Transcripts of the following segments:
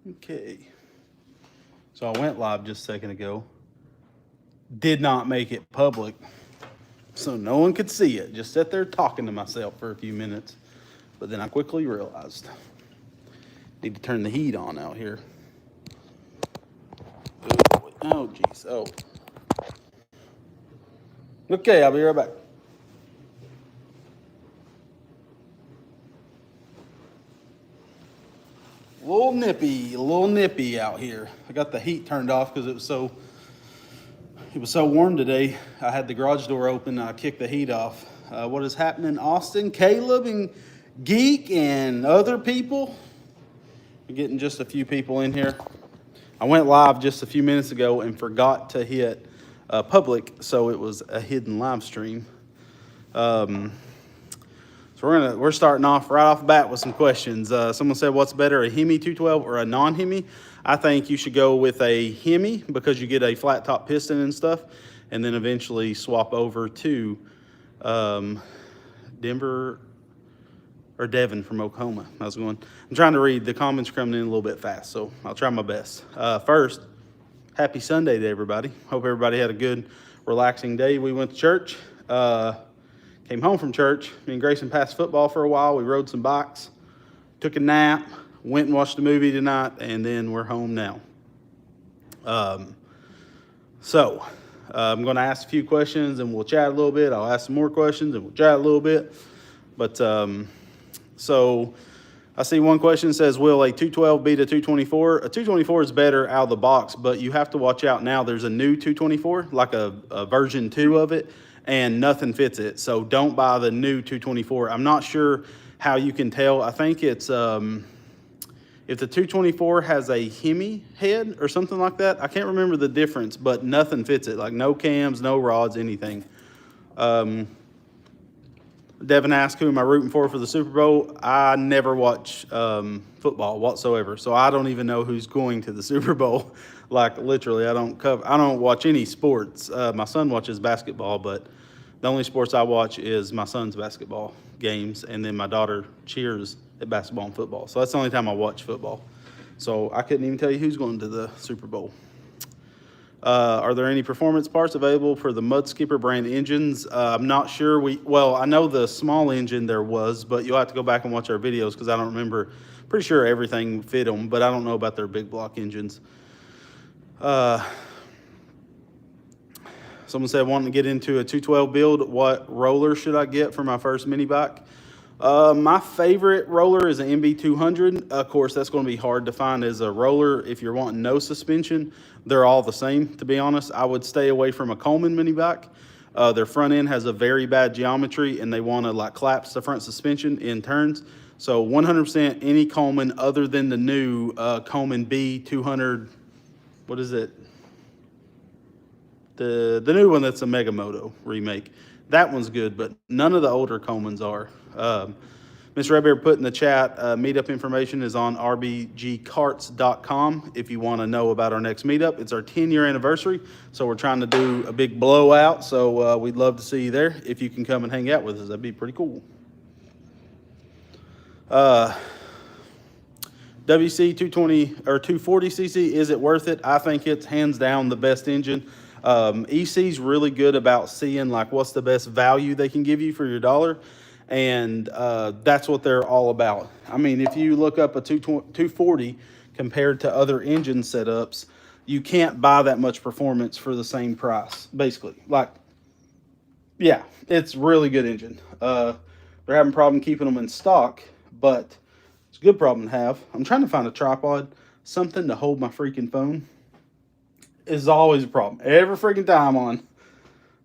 Okay. So I went live just a second ago. Did not make it public, so no one could see it. Just sat there talking to myself for a few minutes. But then I quickly realized, need to turn the heat on out here. Oh, geez. Oh. Okay, I'll be right back. A little nippy out here. I got the heat turned off because it was so warm today. I had the garage door open. I kicked the heat off. What is happening, Austin, Caleb, and Geek, and other people? We're getting just a few people in here. I went live just a few minutes ago and forgot to hit public, so it was a hidden live stream. So we're starting off right off the bat with some questions. Someone said, what's better, a Hemi 212 or a non-Hemi? I think you should go with a Hemi because you get a flat top piston and stuff, and then eventually swap over to Denver or Devin from Oklahoma. How's it going? I'm trying to read. The comments coming in a little bit fast, so I'll try my best. First, happy Sunday to everybody. Hope everybody had a good, relaxing day. We went to church. Came home from church. Me and Grayson passed football for a while. We rode some bikes, took a nap, went and watched a movie tonight, and then we're home now. I'm going to ask a few questions, and we'll chat a little bit. I'll ask some more questions, and we'll chat a little bit. But so I see one question says, will a 212 beat a 224? A 224 is better out of the box, but you have to watch out now. There's a new 224, like a version 2 of it, and nothing fits it. So don't buy the new 224. I'm not sure how you can tell. I think it's if the 224 has a Hemi head or something like that. I can't remember the difference, but nothing fits it. Like no cams, no rods, anything. Devin asked, who am I rooting for the Super Bowl? I never watch football whatsoever, so I don't even know who's going to the Super Bowl. Like literally, I don't watch any sports. My son watches basketball, but the only sports I watch is my son's basketball games, and then my daughter cheers at basketball and football. So that's the only time I watch football. So I couldn't even tell you who's going to the Super Bowl. Are there any performance parts available for the Mud Skipper brand engines? I'm not sure. I know the small engine there was, but you'll have to go back and watch our videos because I don't remember. Pretty sure everything fit them, but I don't know about their big block engines. Someone said, wanting to get into a 212 build, what roller should I get for my first mini bike? My favorite roller is an MB200. Of course, that's going to be hard to find as a roller if you're wanting no suspension. They're all the same, to be honest. I would stay away from a Coleman mini bike. Their front end has a very bad geometry, and they want to like collapse the front suspension in turns. So 100% any Coleman other than the new Coleman B200. What is it? The new one that's a Mega Moto remake. That one's good, but none of the older Colemans are. Ms. Red Bear put in the chat, meetup information is on rbgcarts.com if you want to know about our next meetup. It's our 10-year anniversary, so we're trying to do a big blowout, so we'd love to see you there. If you can come and hang out with us, that'd be pretty cool. WC 220 or 240cc, is it worth it? I think it's hands down the best engine. EC's really good about seeing like what's the best value they can give you for your dollar, and that's what they're all about. I mean, if you look up a 240 compared to other engine setups, you can't buy that much performance for the same price, basically. Like, yeah, it's really good engine. They're having a problem keeping them in stock, but it's a good problem to have. I'm trying to find a tripod, something to hold my freaking phone. Is always a problem every freaking time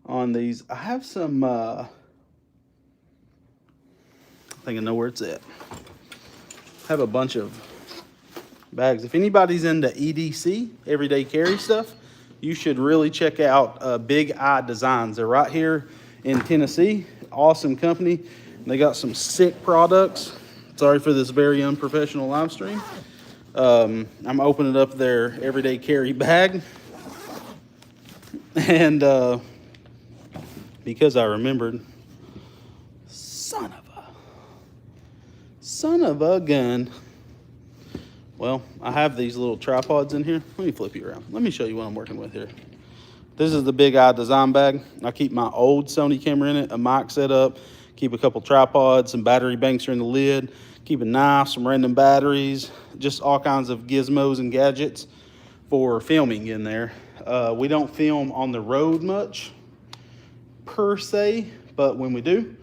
on these. I have some I think I know where it's at. I have a bunch of bags. If anybody's into EDC, everyday carry stuff, you should really check out Big Eye Designs. They're right here in Tennessee. Awesome company. They got some sick products. Sorry for this very unprofessional live stream. I'm opening up their everyday carry bag. And because I remembered, son of a, Son of a gun. Well, I have these little tripods in here. Let me flip you around. Let me show you what I'm working with here. This is the Big Eye design bag. I keep my old Sony camera in it, a mic set up, keep a couple tripods, some battery banks are in the lid, keep a knife, some random batteries, just all kinds of gizmos and gadgets for filming in there. We don't film on the road much per se, but when we do,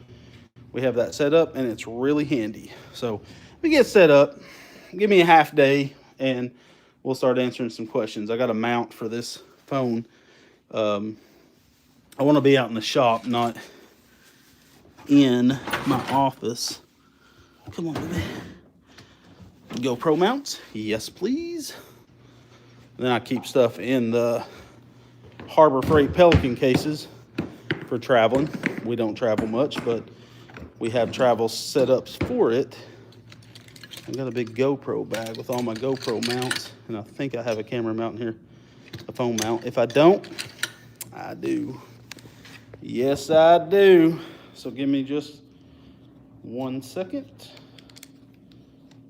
we have that set up and it's really handy. So we get set up, give me a half day and we'll start answering some questions. I got a mount for this phone. I want to be out in the shop, not in my office. Come on, baby. GoPro mounts, yes please. And then I keep stuff in the Harbor Freight Pelican cases for traveling. We don't travel much, but we have travel setups for it. I've got a big GoPro bag with all my GoPro mounts, and I think I have a camera mount in here, a phone mount. If I don't, I do. Yes, I do. So give me just 1 second.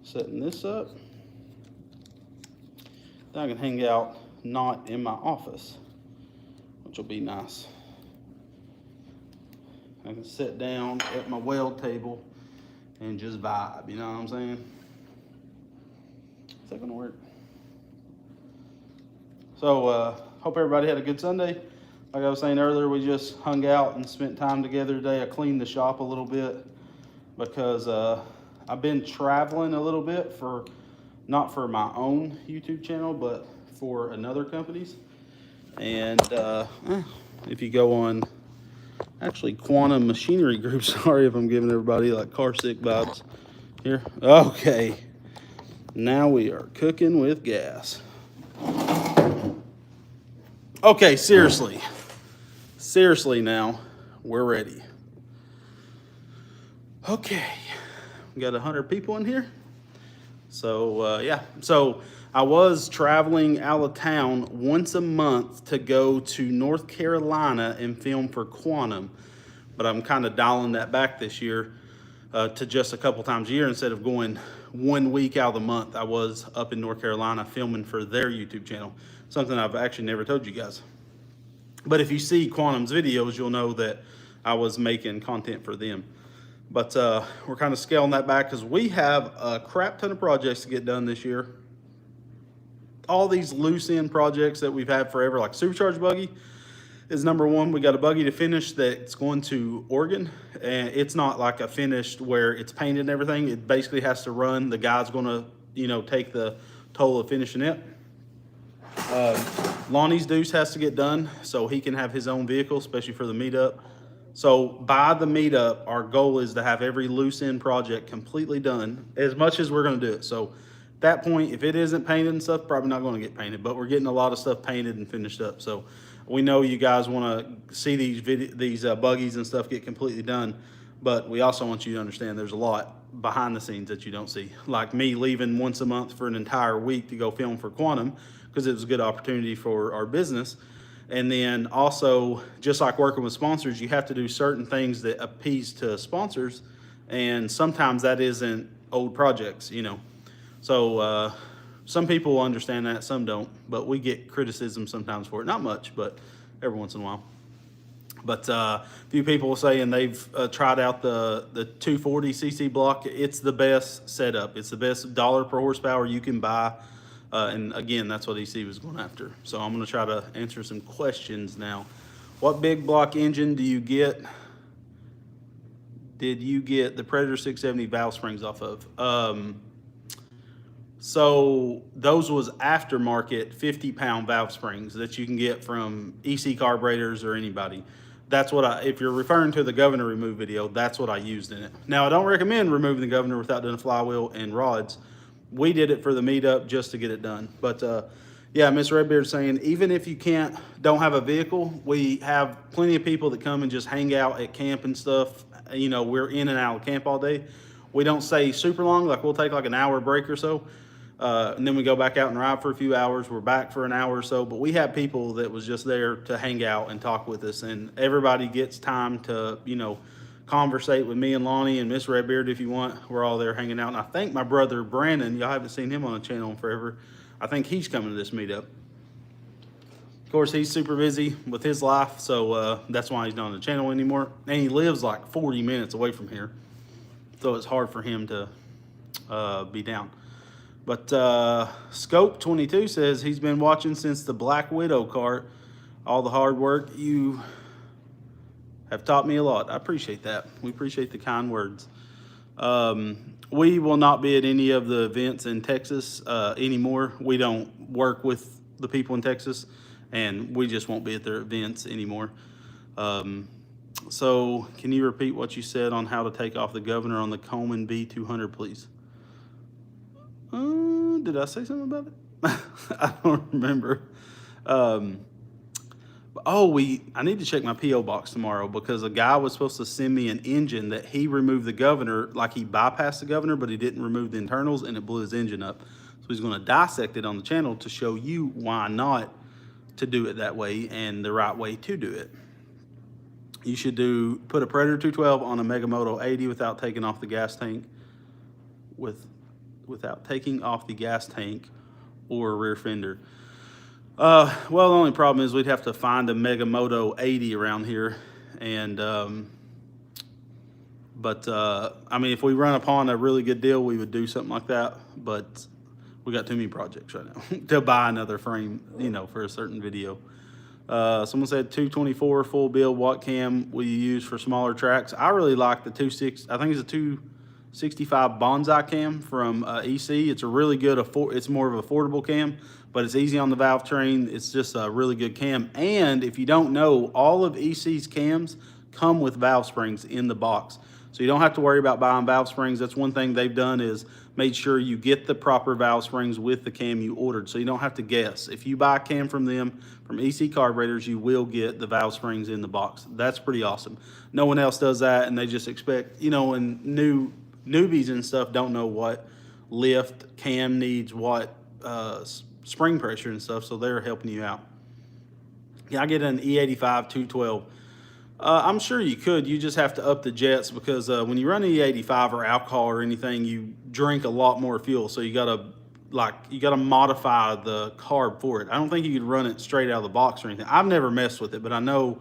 Setting this up. Then I can hang out not in my office, which will be nice. I can sit down at my weld table and just vibe, you know what I'm saying? Is that gonna work? So, hope everybody had a good Sunday. Like I was saying earlier, we just hung out and spent time together today. I cleaned the shop a little bit because I've been traveling a little bit not for my own YouTube channel, but for another company's. And if you go on, actually Quantum Machinery Group, sorry if I'm giving everybody like car sick vibes here. Okay, now we are cooking with gas. Okay, seriously now, we're ready. Okay, we got 100 people in here. So yeah, so I was traveling out of town once a month to go to North Carolina and film for Quantum, but I'm kind of dialing that back this year to just a couple times a year. Instead of going 1 week out of the month, I was up in North Carolina filming for their YouTube channel, something I've actually never told you guys. But if you see Quantum's videos, you'll know that I was making content for them. But we're kind of scaling that back because we have a crap ton of projects to get done this year. All these loose end projects that we've had forever, like Supercharged Buggy is number one. We got a buggy to finish that's going to Oregon, and it's not like a finished where it's painted and everything. It basically has to run. The guy's going to, take the toll of finishing it. Lonnie's Deuce has to get done so he can have his own vehicle, especially for the meetup. So by the meetup, our goal is to have every loose end project completely done as much as we're going to do it. So at that point, if it isn't painted and stuff, probably not going to get painted, but we're getting a lot of stuff painted and finished up. So we know you guys want to see these buggies and stuff get completely done, but we also want you to understand there's a lot behind the scenes that you don't see. Like me leaving once a month for an entire week to go film for Quantum because it was a good opportunity for our business. And then also, just like working with sponsors, you have to do certain things that appease to sponsors. And sometimes that isn't old projects, So some people understand that, some don't. But we get criticism sometimes for it. Not much, but every once in a while. But a few people were saying they've tried out the 240cc block. It's the best setup. It's the best dollar per horsepower you can buy. And again, that's what EC was going after. So I'm going to try to answer some questions now. What big block engine do you get? Did you get the Predator 670 valve springs off of? So those was aftermarket 50-pound valve springs that you can get from EC carburetors or anybody. That's what if you're referring to the governor remove video, that's what I used in it. Now, I don't recommend removing the governor without doing a flywheel and rods. We did it for the meetup just to get it done. But yeah, Miss Redbeard saying, even if you don't have a vehicle, we have plenty of people that come and just hang out at camp and stuff. We're in and out of camp all day. We don't stay super long, like we'll take like an hour break or so. And then we go back out and ride for a few hours. We're back for an hour or so. But we have people that was just there to hang out and talk with us. And everybody gets time to, conversate with me and Lonnie and Miss Redbeard if you want. We're all there hanging out. And I think my brother Brandon, y'all haven't seen him on the channel in forever. I think he's coming to this meetup. Of course, he's super busy with his life, so that's why he's not on the channel anymore. And he lives like 40 minutes away from here, so it's hard for him to be down. But Scope22 says he's been watching since the Black Widow cart. All the hard work you have taught me a lot. I appreciate that. We appreciate the kind words. We will not be at any of the events in Texas anymore. We don't work with the people in Texas, and we just won't be at their events anymore. So can you repeat what you said on how to take off the governor on the Coleman B200, please? Did I say something about it? I don't remember. I need to check my P.O. box tomorrow because a guy was supposed to send me an engine that he removed the governor, like he bypassed the governor, but he didn't remove the internals and it blew his engine up. So he's going to dissect it on the channel to show you why not to do it that way and the right way to do it. You should put a Predator 212 on a Megamoto 80 without taking off the gas tank, without taking off the gas tank or rear fender. Well, the only problem is we'd have to find a Megamoto 80 around here, and I mean, if we run upon a really good deal, we would do something like that. But we got too many projects right now to buy another frame, for a certain video. Someone said 224 full build. What cam will you use for smaller tracks? I really like the 260. I think it's a 265 Bonsai cam from EC. It's a really good. It's more of an affordable cam, but it's easy on the valve train. It's just a really good cam. And if you don't know, all of EC's cams come with valve springs in the box. So you don't have to worry about buying valve springs. That's one thing they've done is made sure you get the proper valve springs with the cam you ordered. So you don't have to guess. If you buy a cam from them, from EC Carburetors, you will get the valve springs in the box. That's pretty awesome. No one else does that, and they just expect, and newbies and stuff don't know what lift cam needs, what spring pressure and stuff, so they're helping you out. Yeah, I get an E85 212. I'm sure you could. You just have to up the jets because when you run E85 or alcohol or anything, you drink a lot more fuel. So you gotta modify the carb for it. I don't think you could run it straight out of the box or anything. I've never messed with it, but I know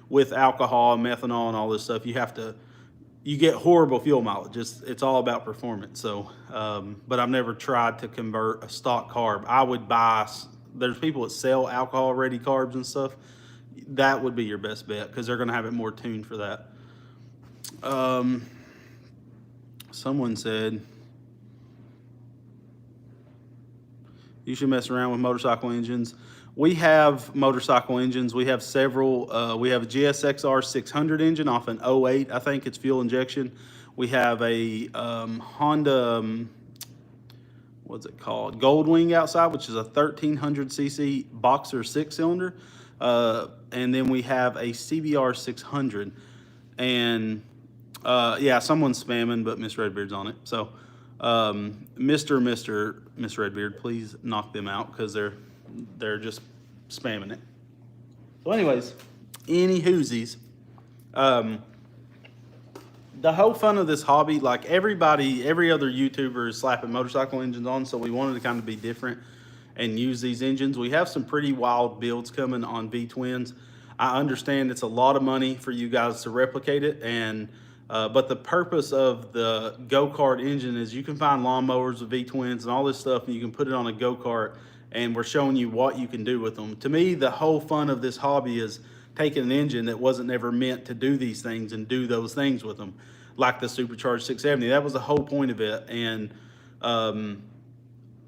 with alcohol and methanol and all this stuff, you get horrible fuel mileage. It's all about performance. So, but I've never tried to convert a stock carb. I would buy. There's people that sell alcohol ready carbs and stuff. That would be your best bet because they're going to have it more tuned for that. Someone said you should mess around with motorcycle engines. We have motorcycle engines. We have several. We have a GSXR 600 engine off an 08. I think it's fuel injection. We have a Honda, what's it called? Goldwing outside, which is a 1300cc Boxer 6-cylinder. And then we have a CBR 600. And yeah, someone's spamming, but Miss Redbeard's on it. So Miss Redbeard, please knock them out because they're just spamming it. So anyways, any whoosies. The whole fun of this hobby, like every other YouTuber is slapping motorcycle engines on, so we wanted to kind of be different and use these engines. We have some pretty wild builds coming on V-twins. I understand it's a lot of money for you guys to replicate it, and but the purpose of the go-kart engine is you can find lawnmowers with V-twins and all this stuff, and you can put it on a go-kart, and we're showing you what you can do with them. To me, the whole fun of this hobby is taking an engine that wasn't ever meant to do these things and do those things with them, like the Supercharged 670. That was the whole point of it, and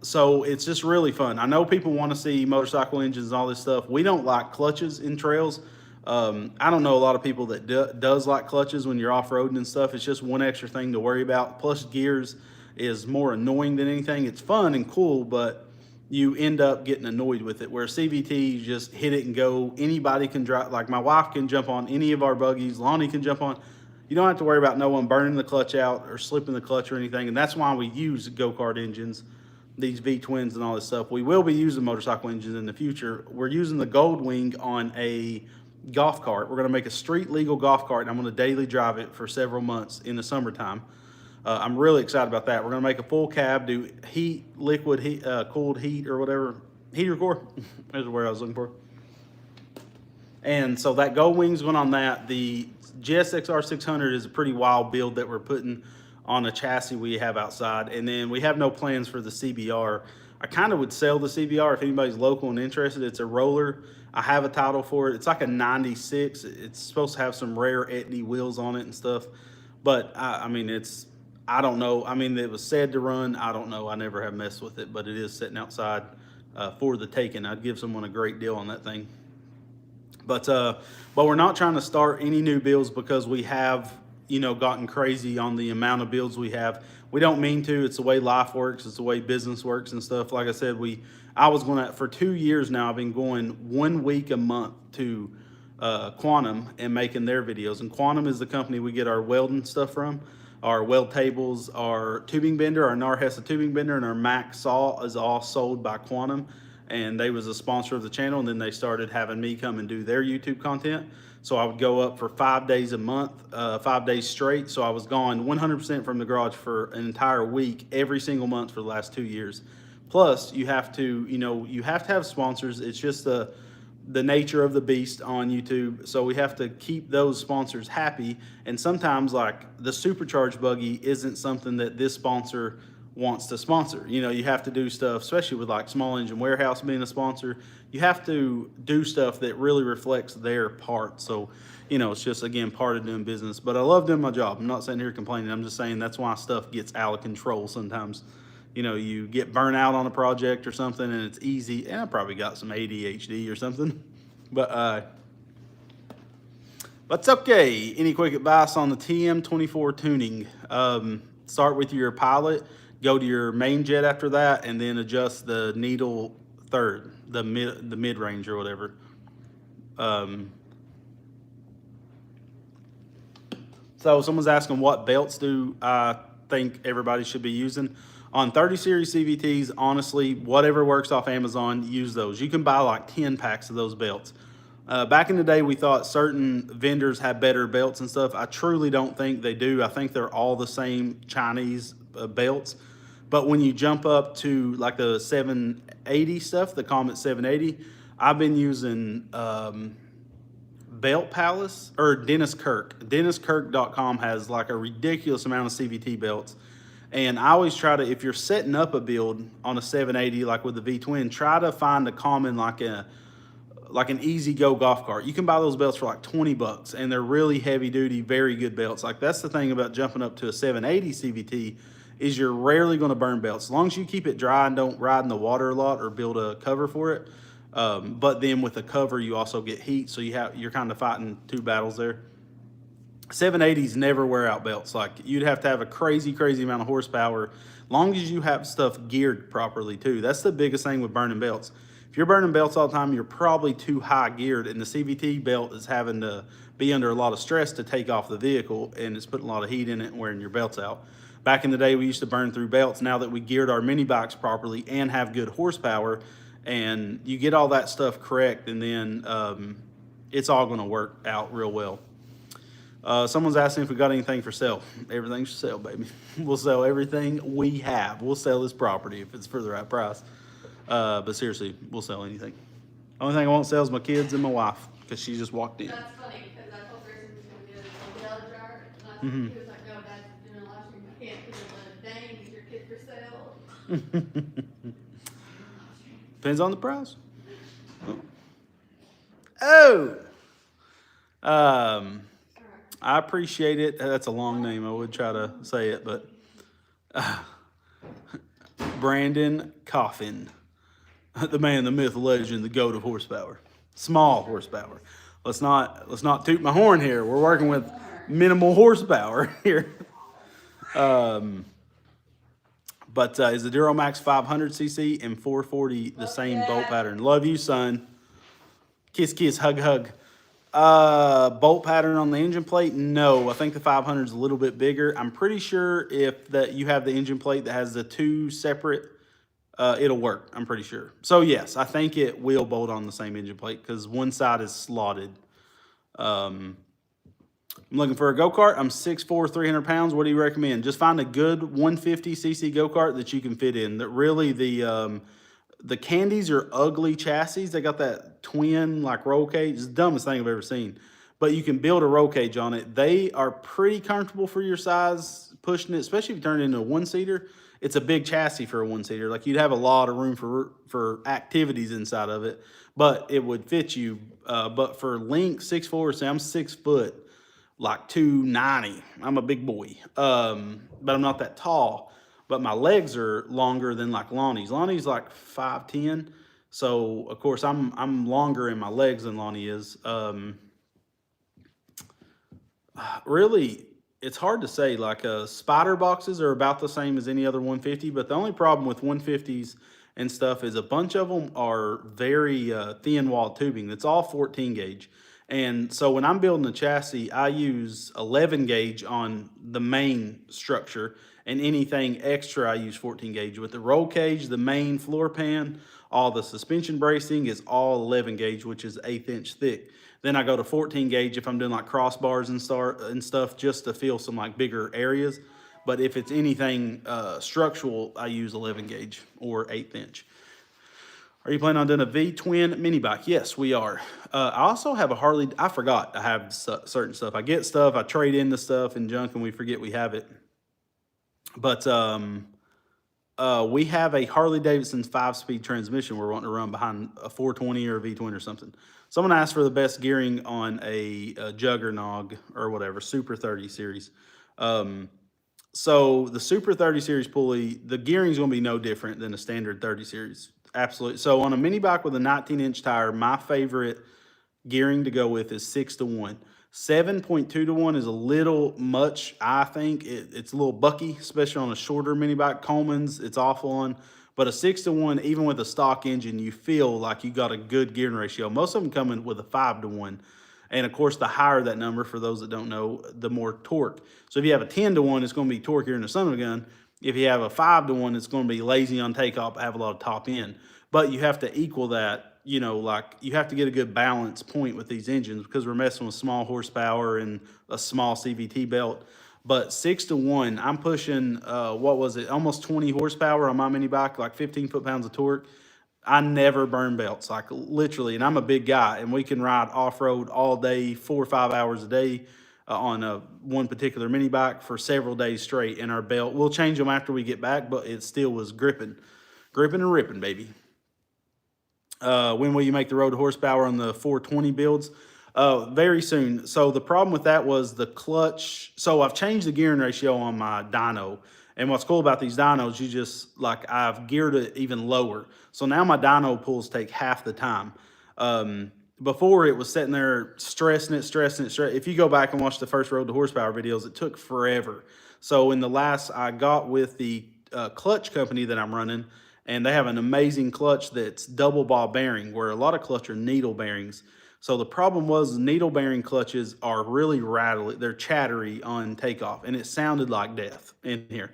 so it's just really fun. I know people want to see motorcycle engines and all this stuff. We don't like clutches in trails. I don't know a lot of people that does like clutches when you're off-roading and stuff. It's just one extra thing to worry about. Plus gears is more annoying than anything. It's fun and cool, but you end up getting annoyed with it. Where CVT, you just hit it and go. Anybody can drive. Like my wife can jump on any of our buggies. Lonnie can jump on. You don't have to worry about no one burning the clutch out or slipping the clutch or anything. And that's why we use go-kart engines, these V-twins and all this stuff. We will be using motorcycle engines in the future. We're using the Goldwing on a golf cart. We're going to make a street legal golf cart, and I'm going to daily drive it for several months in the summertime. I'm really excited about that. We're going to make a full cab, do heat, liquid heat, cooled heat or whatever, heater core. There's the word I was looking for. And so that gold wing's going on that. The GSXR 600 is a pretty wild build that we're putting on a chassis we have outside. And then we have no plans for the CBR. I kind of would sell the CBR if anybody's local and interested. It's a roller. I have a title for it. It's like a 96. It's supposed to have some rare Etny wheels on it and stuff. But I mean, I don't know. I mean, it was said to run. I don't know. I never have messed with it, but it is sitting outside for the taking. I'd give someone a great deal on that thing. But we're not trying to start any new builds because we have, gotten crazy on the amount of builds we have. We don't mean to. It's the way life works. It's the way business works and stuff. Like I said, I was going to, for 2 years now, I've been going 1 week a month to Quantum and making their videos. And Quantum is the company we get our welding stuff from. Our weld tables, our tubing bender, our Narhesa tubing bender, and our Mac saw is all sold by Quantum. And they was a sponsor of the channel, and then they started having me come and do their YouTube content. So I would go up for 5 days a month, 5 days straight. So I was gone 100% from the garage for an entire week, every single month for the last 2 years. Plus, you have to, you have to have sponsors. It's just the nature of the beast on YouTube. So we have to keep those sponsors happy. And sometimes, like, the supercharged buggy isn't something that this sponsor wants to sponsor. You have to do stuff, especially with like Small Engine Warehouse being a sponsor. You have to do stuff that really reflects their part. So, it's just, again, part of doing business. But I love doing my job. I'm not sitting here complaining. I'm just saying that's why stuff gets out of control sometimes. You get burnt out on a project or something and it's easy. And I probably got some ADHD or something. But it's okay. Any quick advice on the TM24 tuning? Start with your pilot. Go to your main jet after that, and then adjust the needle third, the mid range or whatever. So someone's asking what belts do I think everybody should be using. On 30 series CVTs, honestly, whatever works off Amazon, use those. You can buy like 10 packs of those belts. Back in the day, we thought certain vendors had better belts and stuff. I truly don't think they do. I think they're all the same Chinese belts. But when you jump up to like the 780 stuff, the Comet 780, I've been using Belt Palace or Dennis Kirk. DennisKirk.com has like a ridiculous amount of CVT belts. And I always try to, if you're setting up a build on a 780, like with the V-twin, try to find a common, like an easy go golf cart. You can buy those belts for like 20 bucks and they're really heavy duty, very good belts. Like that's the thing about jumping up to a 780 CVT is you're rarely going to burn belts. As long as you keep it dry and don't ride in the water a lot or build a cover for it. But then with the cover, you also get heat. So you're kind of fighting two battles there. 780s never wear out belts. Like you'd have to have a crazy amount of horsepower. Long as you have stuff geared properly too. That's the biggest thing with burning belts. If you're burning belts all the time, you're probably too high geared, and the CVT belt is having to be under a lot of stress to take off the vehicle, and it's putting a lot of heat in it and wearing your belts out. Back in the day, we used to burn through belts. Now that we geared our mini bikes properly and have good horsepower, and you get all that stuff correct, and then it's all going to work out real well. Someone's asking if we got anything for sale. Everything's for sale, baby. We'll sell everything we have. We'll sell this property if it's for the right price. But seriously, we'll sell anything. Only thing I won't sell is my kids and my wife, because she just walked in. That's funny, because I told Grayson he was going to get a yellow jar, and he was like, no, Dad's doing a live stream. I can't, because dang, is your kid for sale? Depends on the price. Oh! I appreciate it. That's a long name. I would try to say it, but Brandon Coffin, the man, the myth, the legend, the goat of horsepower, small horsepower. Let's not toot my horn here. We're working with minimal horsepower here. But is the Duramax 500cc and 440 the same bolt pattern? Love you, son. Kiss, kiss, hug, hug. Bolt pattern on the engine plate? No, I think the 500 is a little bit bigger. I'm pretty sure if that you have the engine plate that has the two separate, it'll work. I'm pretty sure. So yes, I think it will bolt on the same engine plate because one side is slotted. I'm looking for a go-kart. I'm 6'4", 300 pounds. What do you recommend? Just find a good 150cc go-kart that you can fit in. That really the Candies are ugly chassis. They got that twin like roll cage. It's the dumbest thing I've ever seen. But you can build a roll cage on it. They are pretty comfortable for your size, pushing it, especially if you turn it into a one-seater. It's a big chassis for a one-seater. Like you'd have a lot of room for activities inside of it, but it would fit you. But for length, 6'4", say I'm 6 foot, like 290. I'm a big boy, but I'm not that tall. But my legs are longer than like Lonnie's. Lonnie's like 5'10", so of course I'm longer in my legs than Lonnie is. Really, it's hard to say. Like spider boxes are about the same as any other 150, but the only problem with 150s and stuff is a bunch of them are very thin wall tubing. That's all 14 gauge. And so when I'm building a chassis, I use 11 gauge on the main structure, and anything extra I use 14 gauge. With the roll cage, the main floor pan, all the suspension bracing is all 11 gauge, which is 1/8 inch thick. Then I go to 14 gauge if I'm doing like crossbars and stuff, just to feel some like bigger areas. But if it's anything structural, I use 11 gauge or 1/8 inch. Are you planning on doing a V-twin mini bike? Yes, we are. I also have a Harley. I forgot I have certain stuff. I get stuff, I trade in the stuff and junk, and we forget we have it. But we have a Harley Davidson 5-speed transmission we're wanting to run behind a 420 or a V-twin or something. Someone asked for the best gearing on a Juggernog or whatever, Super 30 series. So the Super 30 series pulley, the gearing is going to be no different than a standard 30 series. Absolutely. So on a mini bike with a 19-inch tire, my favorite gearing to go with is 6-to-1. 7.2-to-1 is a little much, I think. It's a little bucky, especially on a shorter mini bike. Coleman's, it's awful on. But a 6-to-1, even with a stock engine, you feel like you got a good gearing ratio. Most of them come in with a 5-to-1. And of course, the higher that number, for those that don't know, the more torque. So if you have a 10-to-1, it's going to be torqueier in the son of a gun. If you have a 5-to-1, it's going to be lazy on takeoff, have a lot of top end. But you have to equal that, you know, like you have to get a good balance point with these engines because we're messing with small horsepower and a small CVT belt. But 6-to-1, I'm pushing, what was it, almost 20 horsepower on my mini bike, like 15 foot-pounds of torque. I never burn belts, like literally, and I'm a big guy, and we can ride off-road all day, 4 or 5 hours a day on one particular mini bike for several days straight, and our belt, we'll change them after we get back, but it still was gripping and ripping, baby. When will you make the road to horsepower on the 420 builds? Very soon. So the problem with that was the clutch. So I've changed the gearing ratio on my dyno. And what's cool about these dynos, you just, like, I've geared it even lower. So now my dyno pulls take half the time. Before it was sitting there stressing it. If you go back and watch the first Road to Horsepower videos, it took forever. So in the last, I got with the clutch company that I'm running, and they have an amazing clutch that's double ball bearing, where a lot of clutch are needle bearings. So the problem was needle bearing clutches are really rattly. They're chattery on takeoff, and it sounded like death in here.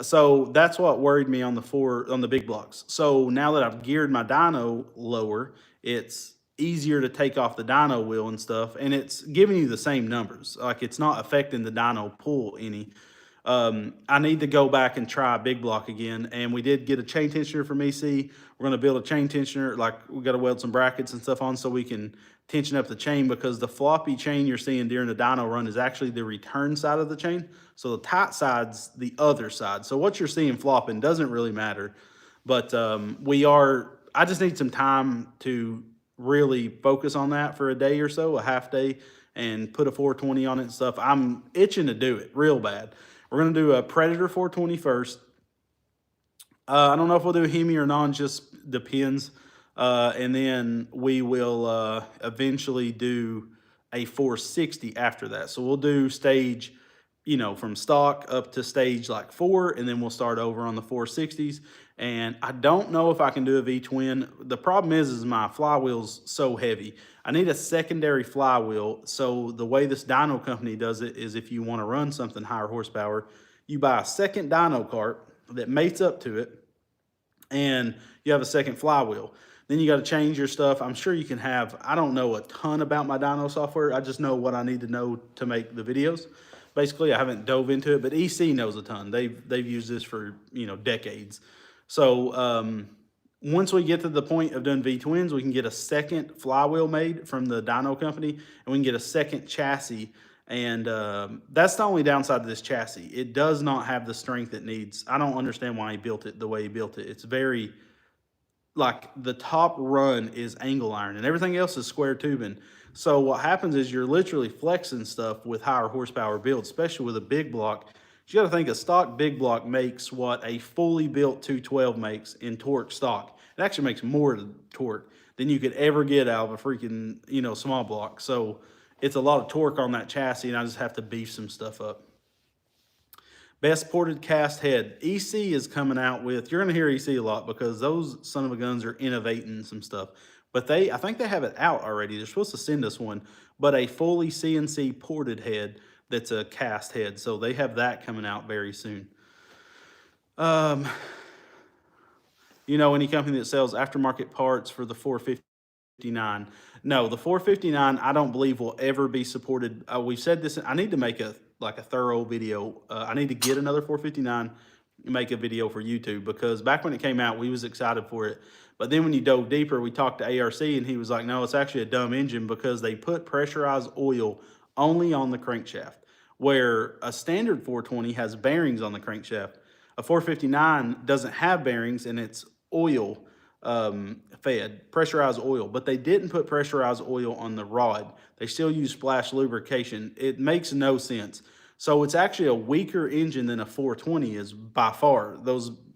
So that's what worried me on the big blocks. So now that I've geared my dyno lower, it's easier to take off the dyno wheel and stuff, and it's giving you the same numbers. Like, it's not affecting the dyno pull any. I need to go back and try a big block again, and we did get a chain tensioner from EC. We're going to build a chain tensioner, like we got to weld some brackets and stuff on so we can tension up the chain, because the floppy chain you're seeing during the dyno run is actually the return side of the chain. So the tight side's the other side. So what you're seeing flopping doesn't really matter, but I just need some time to really focus on that for a day or so, a half day, and put a 420 on it and stuff. I'm itching to do it real bad. We're going to do a Predator 420 first. I don't know if we'll do a Hemi or non, just depends. And then we will eventually do a 460 after that. So we'll do stage, from stock up to stage like 4, and then we'll start over on the 460s. And I don't know if I can do a V-twin. The problem is my flywheel's so heavy. I need a secondary flywheel. So the way this dyno company does it is, if you want to run something higher horsepower, you buy a second dyno cart that mates up to it, and you have a second flywheel. Then you got to change your stuff. I'm sure you can have, I don't know a ton about my dyno software. I just know what I need to know to make the videos. Basically, I haven't dove into it, but EC knows a ton. They've used this for, decades. So once we get to the point of doing V-twins, we can get a second flywheel made from the dyno company, and we can get a second chassis. And that's the only downside to this chassis. It does not have the strength it needs. I don't understand why he built it the way he built it. It's very, like, the top run is angle iron and everything else is square tubing. So what happens is you're literally flexing stuff with higher horsepower builds, especially with a big block. You got to think a stock big block makes what a fully built 212 makes in torque stock. It actually makes more torque than you could ever get out of a freaking, small block. So it's a lot of torque on that chassis, and I just have to beef some stuff up. Best ported cast head. EC is coming out with, you're going to hear EC a lot because those son of a guns are innovating some stuff. But I think they have it out already. They're supposed to send us one, but a fully CNC ported head that's a cast head. So they have that coming out very soon. Any company that sells aftermarket parts for the 459. No, the 459, I don't believe will ever be supported. We've said this, I need to make a thorough video. I need to get another 459 and make a video for YouTube, because back when it came out, we was excited for it. But then when you dove deeper, we talked to ARC and he was like, no, it's actually a dumb engine because they put pressurized oil only on the crankshaft, where a standard 420 has bearings on the crankshaft. A 459 doesn't have bearings and it's oil fed, pressurized oil, but they didn't put pressurized oil on the rod. They still use splash lubrication. It makes no sense. So it's actually a weaker engine than a 420 is by far.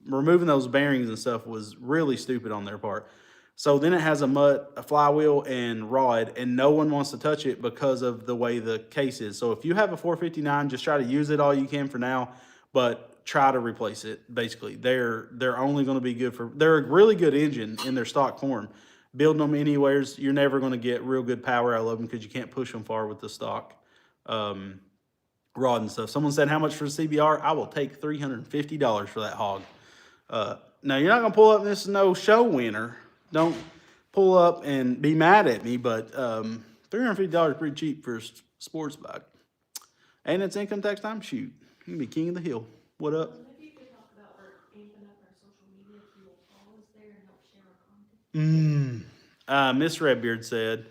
Removing those bearings and stuff was really stupid on their part. So then it has a flywheel and rod, and no one wants to touch it because of the way the case is. So if you have a 459, just try to use it all you can for now, but try to replace it. Basically, they're only going to be good they're a really good engine in their stock form. Building them anywheres, you're never going to get real good power out of them because you can't push them far with the stock rod and stuff. Someone said, how much for the CBR? I will take $350 for that hog. Now, you're not going to pull up, this is no show winner. Don't pull up and be mad at me, but $350 is pretty cheap for a sports bike. And it's income tax time, shoot. You can be king of the hill. What up? Maybe you could talk about anything up our social media if you will follow us there and help share our content. Miss Redbeard said,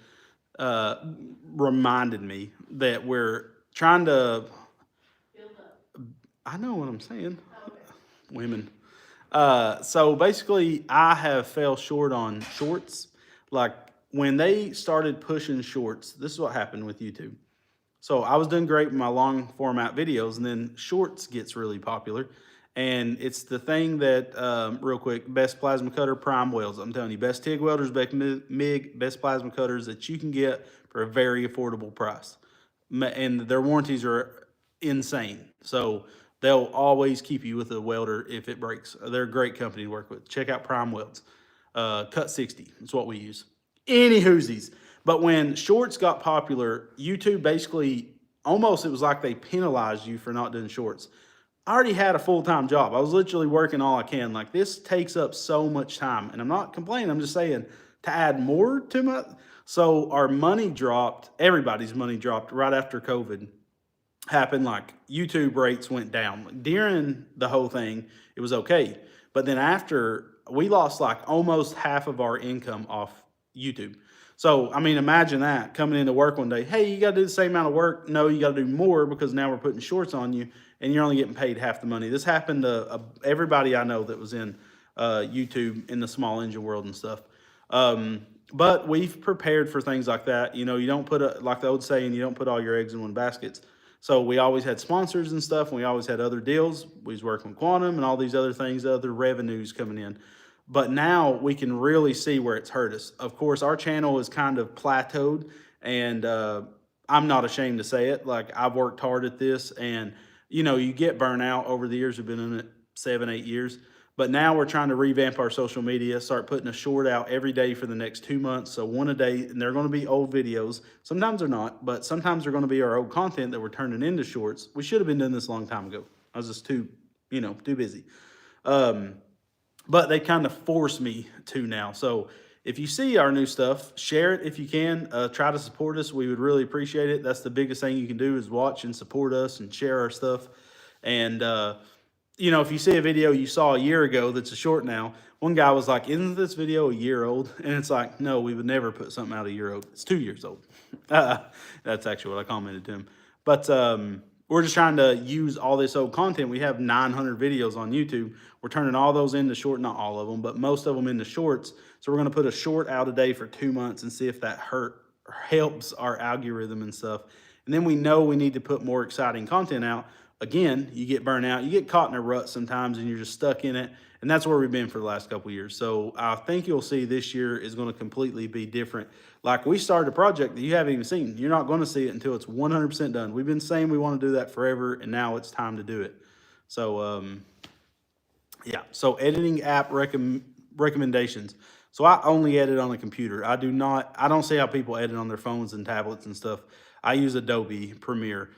reminded me that we're trying to Build up. I know what I'm saying. Okay. Women. So basically, I have fell short on shorts. Like, when they started pushing shorts, this is what happened with YouTube. So I was doing great with my long format videos, and then shorts gets really popular. And it's the thing that, real quick, best plasma cutter, prime welds. I'm telling you, best TIG welders, best MIG, best plasma cutters that you can get for a very affordable price. And their warranties are insane. So they'll always keep you with a welder if it breaks. They're a great company to work with. Check out Prime Welds. Cut 60 is what we use. Any hoosies. But when shorts got popular, YouTube basically, almost, it was like they penalized you for not doing shorts. I already had a full-time job. I was literally working all I can. Like, this takes up so much time. And I'm not complaining. I'm just saying, to add more to my... So our money dropped. Everybody's money dropped right after COVID happened. Like, YouTube rates went down. During the whole thing, it was okay. But then after, we lost like almost half of our income off YouTube. So, I mean, imagine that, coming into work one day, hey, you got to do the same amount of work. No, you got to do more because now we're putting shorts on you and you're only getting paid half the money. This happened to everybody I know that was in YouTube in the small engine world and stuff. But we've prepared for things like that. You know, you don't put, like the old saying, you don't put all your eggs in one basket. So we always had sponsors and stuff, and we always had other deals. We was working with Quantum and all these other things, other revenues coming in. But now we can really see where it's hurt us. Of course, our channel is kind of plateaued, and I'm not ashamed to say it. Like, I've worked hard at this, and, you know, you get burnout over the years. We've been in it 7-8 years. But now we're trying to revamp our social media, start putting a short out every day for the next 2 months. So one a day, and they're going to be old videos. Sometimes they're not, but sometimes they're going to be our old content that we're turning into shorts. We should have been doing this a long time ago. I was just too busy. But they kind of force me to now. So if you see our new stuff, share it if you can. Try to support us. We would really appreciate it. That's the biggest thing you can do is watch and support us and share our stuff. And, if you see a video you saw a year ago that's a short now, one guy was like, isn't this video a year old? And it's like, no, we would never put something out a year old. It's 2 years old. That's actually what I commented to him. But we're just trying to use all this old content. We have 900 videos on YouTube. We're turning all those into short, not all of them, but most of them into shorts. So we're going to put a short out a day for 2 months and see if that helps our algorithm and stuff. And then we know we need to put more exciting content out. Again, you get burnt out. You get caught in a rut sometimes and you're just stuck in it. And that's where we've been for the last couple of years. So I think you'll see this year is going to completely be different. Like we started a project that you haven't even seen. You're not going to see it until it's 100% done. We've been saying we want to do that forever, and now it's time to do it. So, yeah. So editing app recommendations. So I only edit on a computer. I don't see how people edit on their phones and tablets and stuff. I use Adobe Premiere.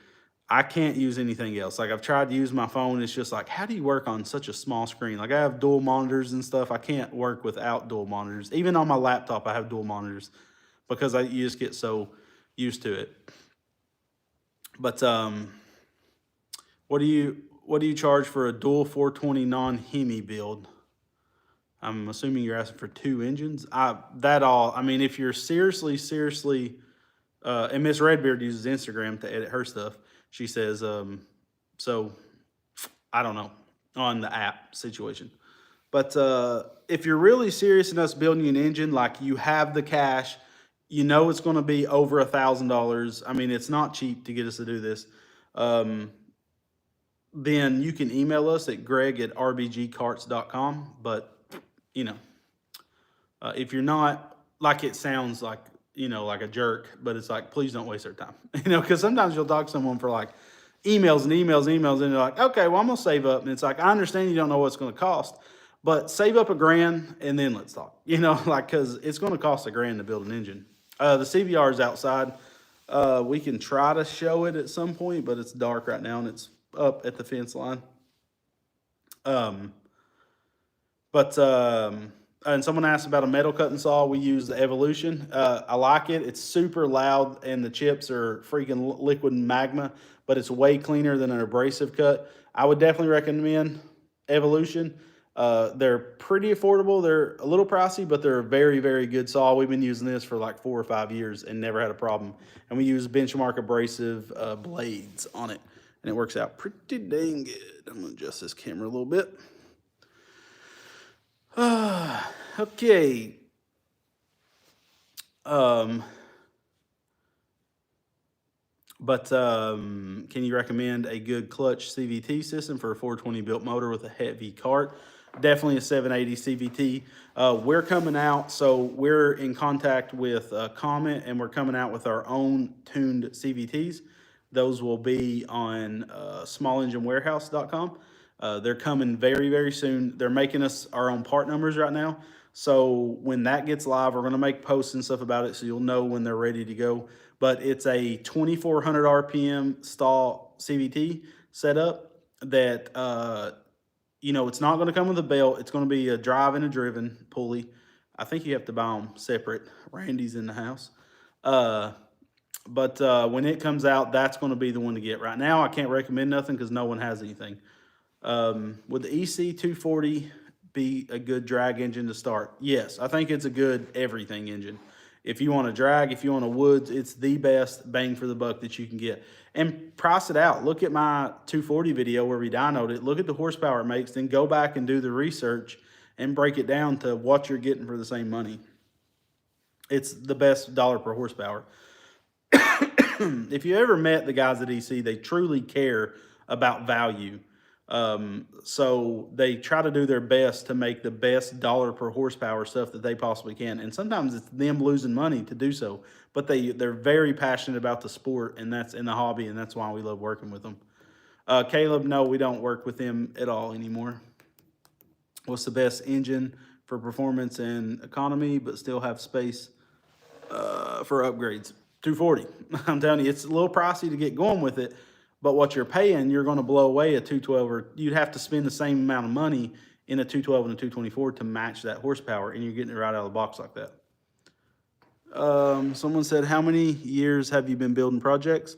I can't use anything else. Like I've tried to use my phone. It's just like, how do you work on such a small screen? Like I have dual monitors and stuff. I can't work without dual monitors. Even on my laptop, I have dual monitors because you just get so used to it. But what do you charge for a dual 420 non-Hemi build? I'm assuming you're asking for 2 engines. If you're seriously, and Miss Redbeard uses Instagram to edit her stuff. She says, so I don't know on the app situation. But if you're really serious in us building an engine, like you have the cash, you know it's going to be over $1,000. I mean, it's not cheap to get us to do this. Then you can email us at greg@rbgcarts.com. But, if you're not, like it sounds like, like a jerk, but it's like, please don't waste their time. Because sometimes you'll talk to someone for like emails and emails and emails, and they're like, okay, well, I'm going to save up. And it's like, I understand you don't know what it's going to cost, but save up $1,000 and then let's talk, because it's going to cost $1,000 to build an engine. The CVR is outside. We can try to show it at some point, but it's dark right now and it's up at the fence line. And someone asked about a metal cutting saw. We use the Evolution. I like it. It's super loud and the chips are freaking liquid magma, but it's way cleaner than an abrasive cut. I would definitely recommend Evolution. They're pretty affordable. They're a little pricey, but they're a very, very good saw. We've been using this for like 4 or 5 years and never had a problem. And we use benchmark abrasive blades on it, and it works out pretty dang good. I'm going to adjust this camera a little bit. Okay. Can you recommend a good clutch CVT system for a 420 built motor with a heavy cart? Definitely a 780 CVT. We're coming out, so we're in contact with Comet, and we're coming out with our own tuned CVTs. Those will be on smallenginewarehouse.com. They're coming very, very soon. They're making us our own part numbers right now. So when that gets live, we're going to make posts and stuff about it so you'll know when they're ready to go. But it's a 2,400 RPM stall CVT setup that, it's not going to come with a belt. It's going to be a drive and a driven pulley. I think you have to buy them separate. Randy's in the house. But when it comes out, that's going to be the one to get. Right now, I can't recommend nothing because no one has anything. Would the EC240 be a good drag engine to start? Yes, I think it's a good everything engine. If you want to drag, if you want to woods, it's the best bang for the buck that you can get. And price it out. Look at my 240 video where we dynoed it. Look at the horsepower it makes. Then go back and do the research and break it down to what you're getting for the same money. It's the best dollar per horsepower. If you ever met the guys at EC, they truly care about value. So they try to do their best to make the best dollar per horsepower stuff that they possibly can. And sometimes it's them losing money to do so, but they're very passionate about the sport, and that's in the hobby. And that's why we love working with them. Caleb, no, we don't work with them at all anymore. What's the best engine for performance and economy, but still have space, for upgrades? 240. I'm telling you, it's a little pricey to get going with it. But what you're paying, you're going to blow away a 212, or you'd have to spend the same amount of money in a 212 and a 224 to match that horsepower, and you're getting it right out of the box like that. Someone said, how many years have you been building projects?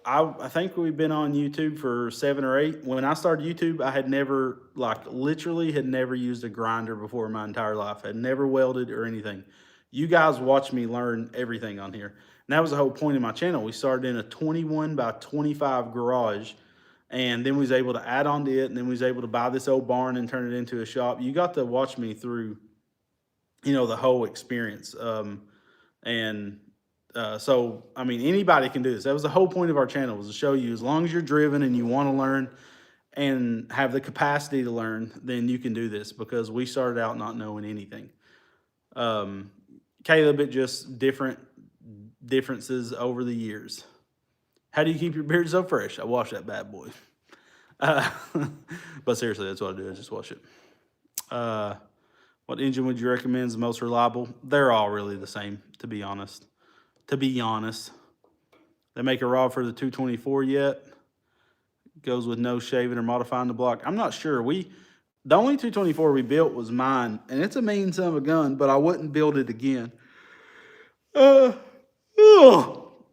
I think we've been on YouTube for 7 or 8. When I started YouTube, I had never, like, literally had never used a grinder before in my entire life. Had never welded or anything. You guys watched me learn everything on here. And that was the whole point of my channel. We started in a 21 by 25 garage, and then we was able to add on to it, and then we was able to buy this old barn and turn it into a shop. You got to watch me through, you know, the whole experience. So, I mean, anybody can do this. That was the whole point of our channel, was to show you, as long as you're driven and you want to learn and have the capacity to learn, then you can do this, because we started out not knowing anything. Caleb, it just differences over the years. How do you keep your beard so fresh? I wash that bad boy. But seriously, that's what I do. I just wash it. What engine would you recommend is the most reliable? They're all really the same, to be honest. They make a rod for the 224 yet? Goes with no shaving or modifying the block. I'm not sure. The only 224 we built was mine, and it's a mean son of a gun, but I wouldn't build it again.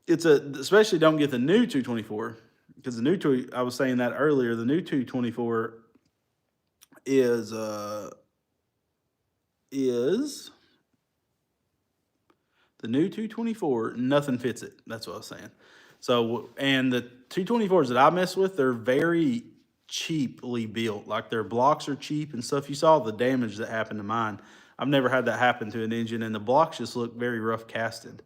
Especially don't get the new 224, because the new I was saying that earlier, the new 224 is the new 224, nothing fits it. That's what I was saying. So, and the 224s that I mess with, they're very cheaply built. Like, their blocks are cheap and stuff. You saw the damage that happened to mine. I've never had that happen to an engine, and the blocks just look very rough casted.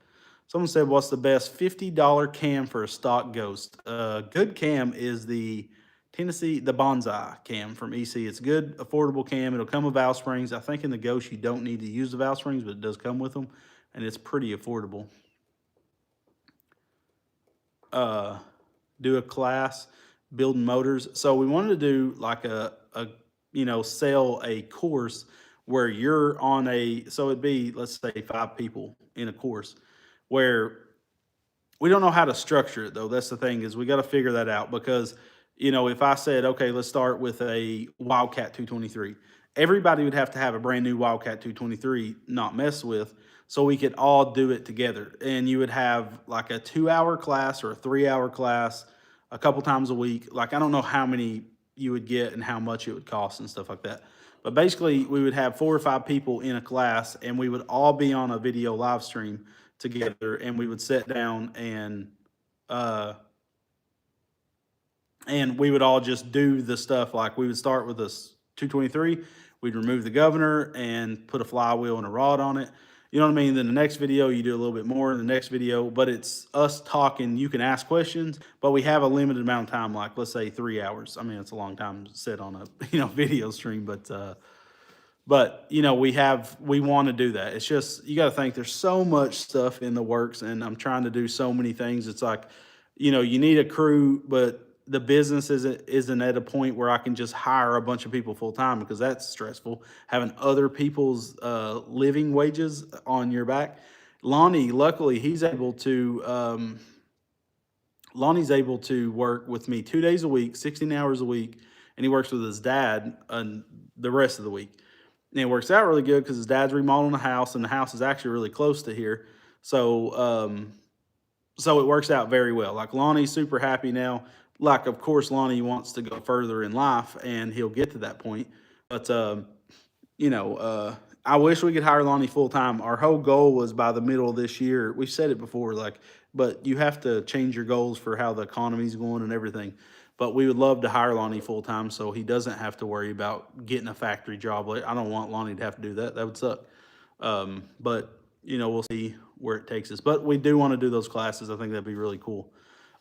Someone said, what's the best $50 cam for a stock Ghost? Good cam is the Tennessee, the Bonsai cam from EC. It's good, affordable cam. It'll come with valve springs. I think in the Ghost you don't need to use the valve springs, but it does come with them, and it's pretty affordable. Do a class building motors. So we wanted to do like sell a course where you're on so it'd be, let's say, 5 people in a course, where we don't know how to structure it, though. That's the thing, is we got to figure that out, because, you know, if I said, okay, let's start with a Wildcat 223, everybody would have to have a brand new Wildcat 223, not mess with, so we could all do it together. And you would have like a 2-hour class or a 3-hour class a couple times a week. Like, I don't know how many you would get and how much it would cost and stuff like that. But basically, we would have 4 or 5 people in a class, and we would all be on a video live stream together, and we would sit down and we would all just do the stuff. Like, we would start with this 223, we'd remove the governor and put a flywheel and a rod on it. You know what I mean? Then the next video, you do a little bit more in the next video, but it's us talking. You can ask questions, but we have a limited amount of time, like, let's say 3 hours. I mean, it's a long time to sit on a, video stream, but you know, we want to do that. It's just, you got to think there's so much stuff in the works, and I'm trying to do so many things. It's like, you need a crew, but the business isn't at a point where I can just hire a bunch of people full time, because that's stressful, having other people's living wages on your back. Lonnie, luckily, Lonnie's able to work with me 2 days a week, 16 hours a week, and he works with his dad the rest of the week. And it works out really good, because his dad's remodeling a house, and the house is actually really close to here. So it works out very well. Like, Lonnie's super happy now. Like, of course, Lonnie wants to go further in life, and he'll get to that point. But, I wish we could hire Lonnie full time. Our whole goal was by the middle of this year. We've said it before, but you have to change your goals for how the economy's going and everything. But we would love to hire Lonnie full time, so he doesn't have to worry about getting a factory job. I don't want Lonnie to have to do that. That would suck. But, we'll see where it takes us. But we do want to do those classes. I think that'd be really cool.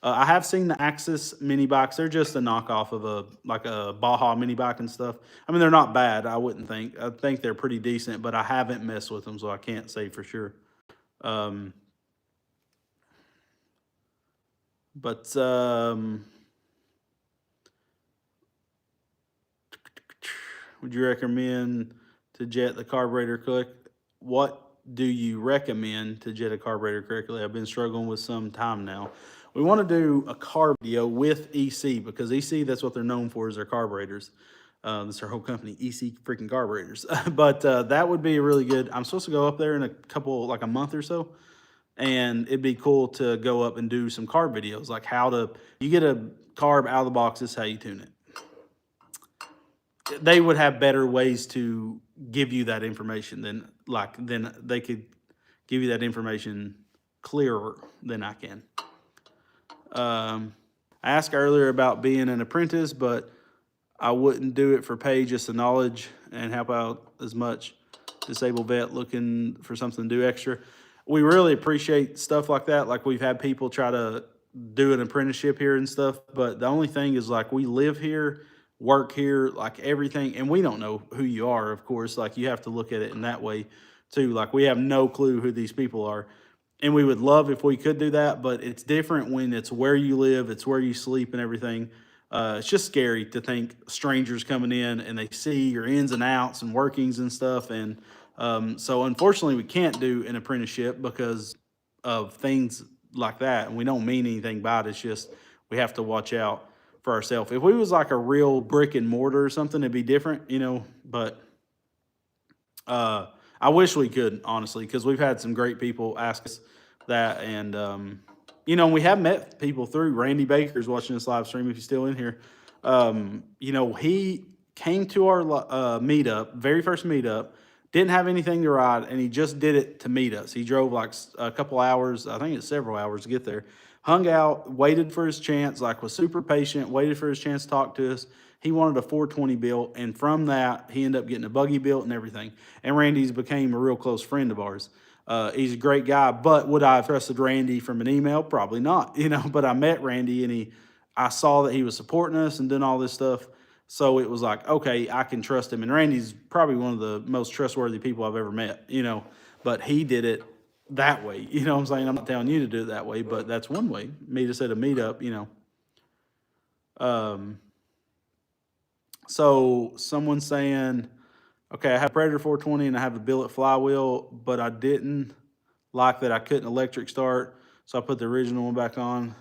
I have seen the Axis mini bikes. They're just a knockoff of a Baja mini bike and stuff. I mean, they're not bad, I wouldn't think. I think they're pretty decent, but I haven't messed with them, so I can't say for sure. Would you recommend to jet the carburetor correctly? What do you recommend to jet a carburetor correctly? I've been struggling with some time now. We want to do a carb video with EC, because EC, that's what they're known for, is their carburetors. That's our whole company, EC freaking carburetors. But that would be really good. I'm supposed to go up there in like a month or so. And it'd be cool to go up and do some carb videos, like you get a carb out of the box, this is how you tune it. They would have better ways to give you that information than they could give you that information clearer than I can. I asked earlier about being an apprentice, but I wouldn't do it for pay, just the knowledge and help out as much disabled vet looking for something to do extra. We really appreciate stuff like that. Like we've had people try to do an apprenticeship here and stuff, but the only thing is like we live here, work here, like everything, and we don't know who you are, of course. Like you have to look at it in that way too. Like we have no clue who these people are. And we would love if we could do that, but it's different when it's where you live, it's where you sleep and everything. It's just scary to think strangers coming in and they see your ins and outs and workings and stuff. And so unfortunately we can't do an apprenticeship because of things like that. And we don't mean anything by it. It's just we have to watch out for ourselves. If we was like a real brick and mortar or something, it'd be different, but I wish we could, honestly, because we've had some great people ask us that. And, we have met people through. Randy Baker's watching this live stream if he's still in here. He came to our meetup, very first meetup, didn't have anything to ride, and he just did it to meet us. He drove like a couple hours, I think it's several hours to get there, hung out, waited for his chance, like was super patient, waited for his chance to talk to us. He wanted a 420 built, and from that, he ended up getting a buggy built and everything. And Randy's became a real close friend of ours. He's a great guy, but would I have trusted Randy from an email? Probably not, but I met Randy, and I saw that he was supporting us and doing all this stuff. So it was like, okay, I can trust him. And Randy's probably one of the most trustworthy people I've ever met, but he did it that way. You know what I'm saying? I'm not telling you to do it that way, but that's one way. Meet us at a meetup, So someone's saying, okay, I have Predator 420 and I have a billet flywheel, but I didn't like that I couldn't electric start, so I put the original one back on.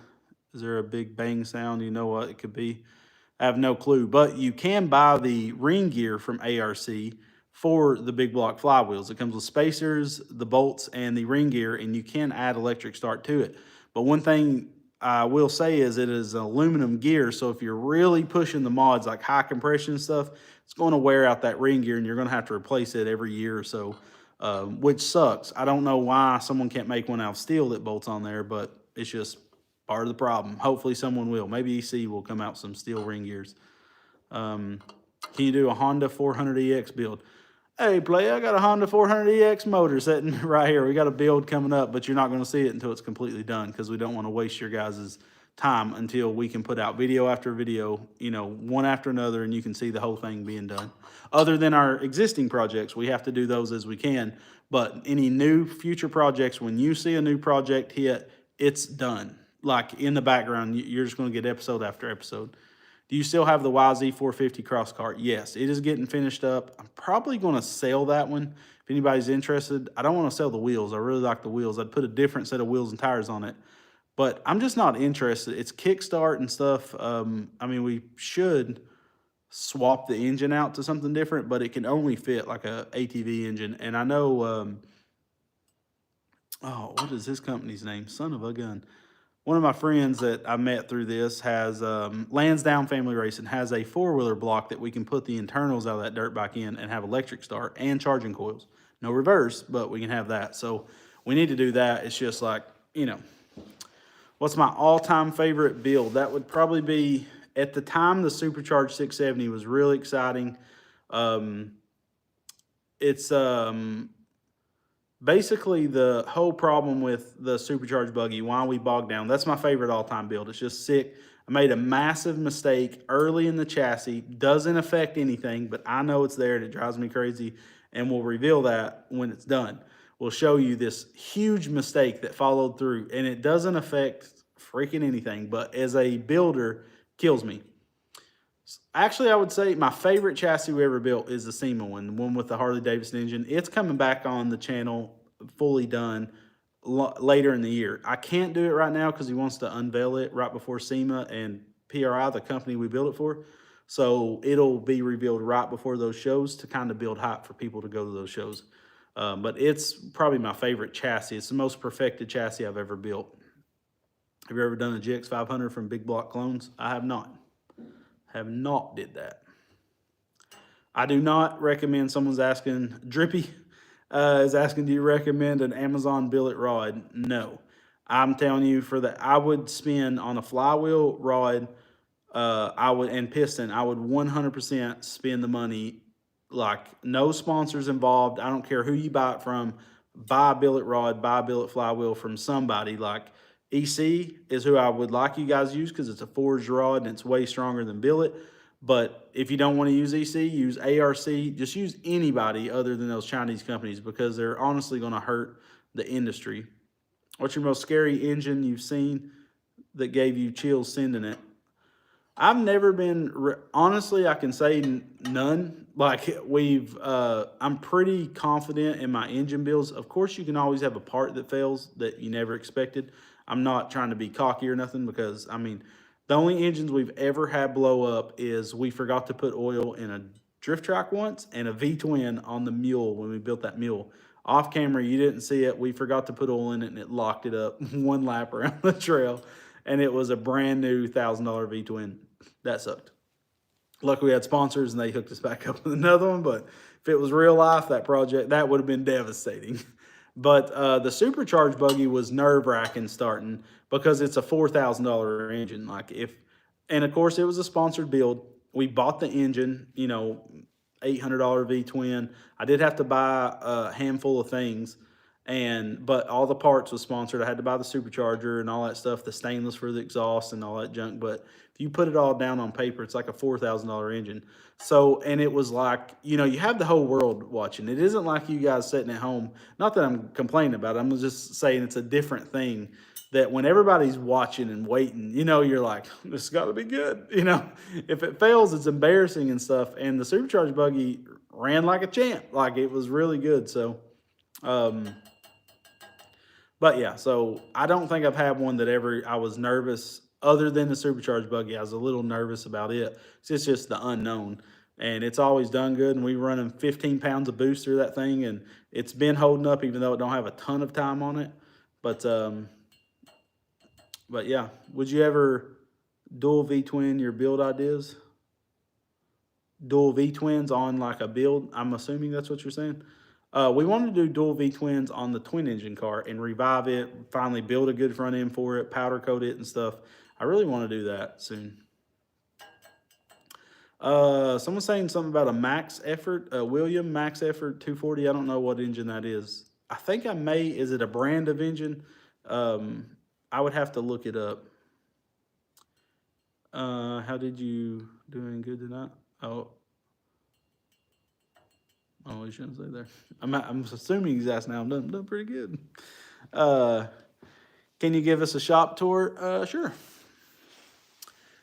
Is there a big bang sound? You know what it could be? I have no clue, but you can buy the ring gear from ARC for the big block flywheels. It comes with spacers, the bolts, and the ring gear, and you can add electric start to it. But one thing I will say is it is an aluminum gear, so if you're really pushing the mods like high compression stuff, it's going to wear out that ring gear, and you're going to have to replace it every year or so, which sucks. I don't know why someone can't make one out of steel that bolts on there, but it's just part of the problem. Hopefully someone will. Maybe EC will come out with some steel ring gears. Can you do a Honda 400EX build? Hey, play, I got a Honda 400EX motor sitting right here. We got a build coming up, but you're not going to see it until it's completely done because we don't want to waste your guys' time until we can put out video after video, one after another, and you can see the whole thing being done. Other than our existing projects, we have to do those as we can. But any new future projects, when you see a new project hit, it's done. Like in the background, you're just going to get episode after episode. Do you still have the YZ450 cross cart? Yes, it is getting finished up. I'm probably going to sell that one if anybody's interested. I don't want to sell the wheels. I really like the wheels. I'd put a different set of wheels and tires on it, but I'm just not interested. It's kickstart and stuff. We should swap the engine out to something different, but it can only fit like a ATV engine. And I know, what is his company's name? Son of a gun. One of my friends that I met through this has, Lansdowne Family Racing has a four-wheeler block that we can put the internals out of that dirt bike in and have electric start and charging coils. No reverse, but we can have that. So we need to do that. It's just like, what's my all-time favorite build? That would probably be, at the time, the Supercharged 670 was really exciting. It's basically the whole problem with the Supercharged buggy, why we bogged down. That's my favorite all-time build. It's just sick. I made a massive mistake early in the chassis. Doesn't affect anything, but I know it's there and it drives me crazy, and we'll reveal that when it's done. We'll show you this huge mistake that followed through, and it doesn't affect freaking anything, but as a builder, kills me. Actually, I would say my favorite chassis we ever built is the SEMA one, the one with the Harley-Davidson engine. It's coming back on the channel fully done later in the year. I can't do it right now because he wants to unveil it right before SEMA and PRI, the company we built it for. So it'll be revealed right before those shows to kind of build hype for people to go to those shows. But it's probably my favorite chassis. It's the most perfected chassis I've ever built. Have you ever done a GX 500 from Big Block Clones? I have not. Have not did that. I do not recommend. Someone's asking, Drippy is asking, do you recommend an Amazon billet rod? No. I'm telling you, for that, I would spend on a flywheel rod, and piston, I would 100% spend the money. Like, no sponsors involved. I don't care who you buy it from. Buy a billet rod, buy a billet flywheel from somebody. Like, EC is who I would like you guys to use because it's a forged rod and it's way stronger than billet. But if you don't want to use EC, use ARC. Just use anybody other than those Chinese companies because they're honestly going to hurt the industry. What's your most scary engine you've seen that gave you chills sending it? I've never been, honestly, I can say none. Like I'm pretty confident in my engine builds. Of course, you can always have a part that fails that you never expected. I'm not trying to be cocky or nothing because, I mean, the only engines we've ever had blow up is we forgot to put oil in a drift track once and a V-twin on the mule when we built that mule. Off camera, you didn't see it. We forgot to put oil in it and it locked it up one lap around the trail. And it was a brand new $1,000 V-twin. That sucked. Luckily, we had sponsors and they hooked us back up with another one. But if it was real life, that project, that would have been devastating. But the supercharged buggy was nerve-wracking starting because it's a $4,000 engine. And of course, it was a sponsored build. We bought the engine, you know, $800 V-twin. I did have to buy a handful of things, but all the parts was sponsored. I had to buy the supercharger and all that stuff, the stainless for the exhaust and all that junk. But if you put it all down on paper, it's like a $4,000 engine. So, and it was like, you know, you have the whole world watching. It isn't like you guys sitting at home. Not that I'm complaining about it. I'm just saying it's a different thing that when everybody's watching and waiting, you know, you're like, this has got to be good. You know, if it fails, it's embarrassing and stuff. And the supercharged buggy ran like a champ. Like, it was really good. So, but yeah, so I don't think I've had one that I was nervous other than the supercharged buggy. I was a little nervous about it. It's just the unknown. And it's always done good. And we running 15 pounds of boost through that thing. And it's been holding up even though it don't have a ton of time on it. But yeah, would you ever dual V-twin your build ideas? Dual V-twins on like a build? I'm assuming that's what you're saying. We wanted to do dual V-twins on the twin engine car and revive it, finally build a good front end for it, powder coat it and stuff. I really want to do that soon. Someone's saying something about a Max Effort, William Max Effort 240. I don't know what engine that is. I think is it a brand of engine? I would have to look it up. How did you doing good tonight? Oh, you shouldn't say there. I'm assuming he's asking now. I'm doing pretty good. Can you give us a shop tour? Sure.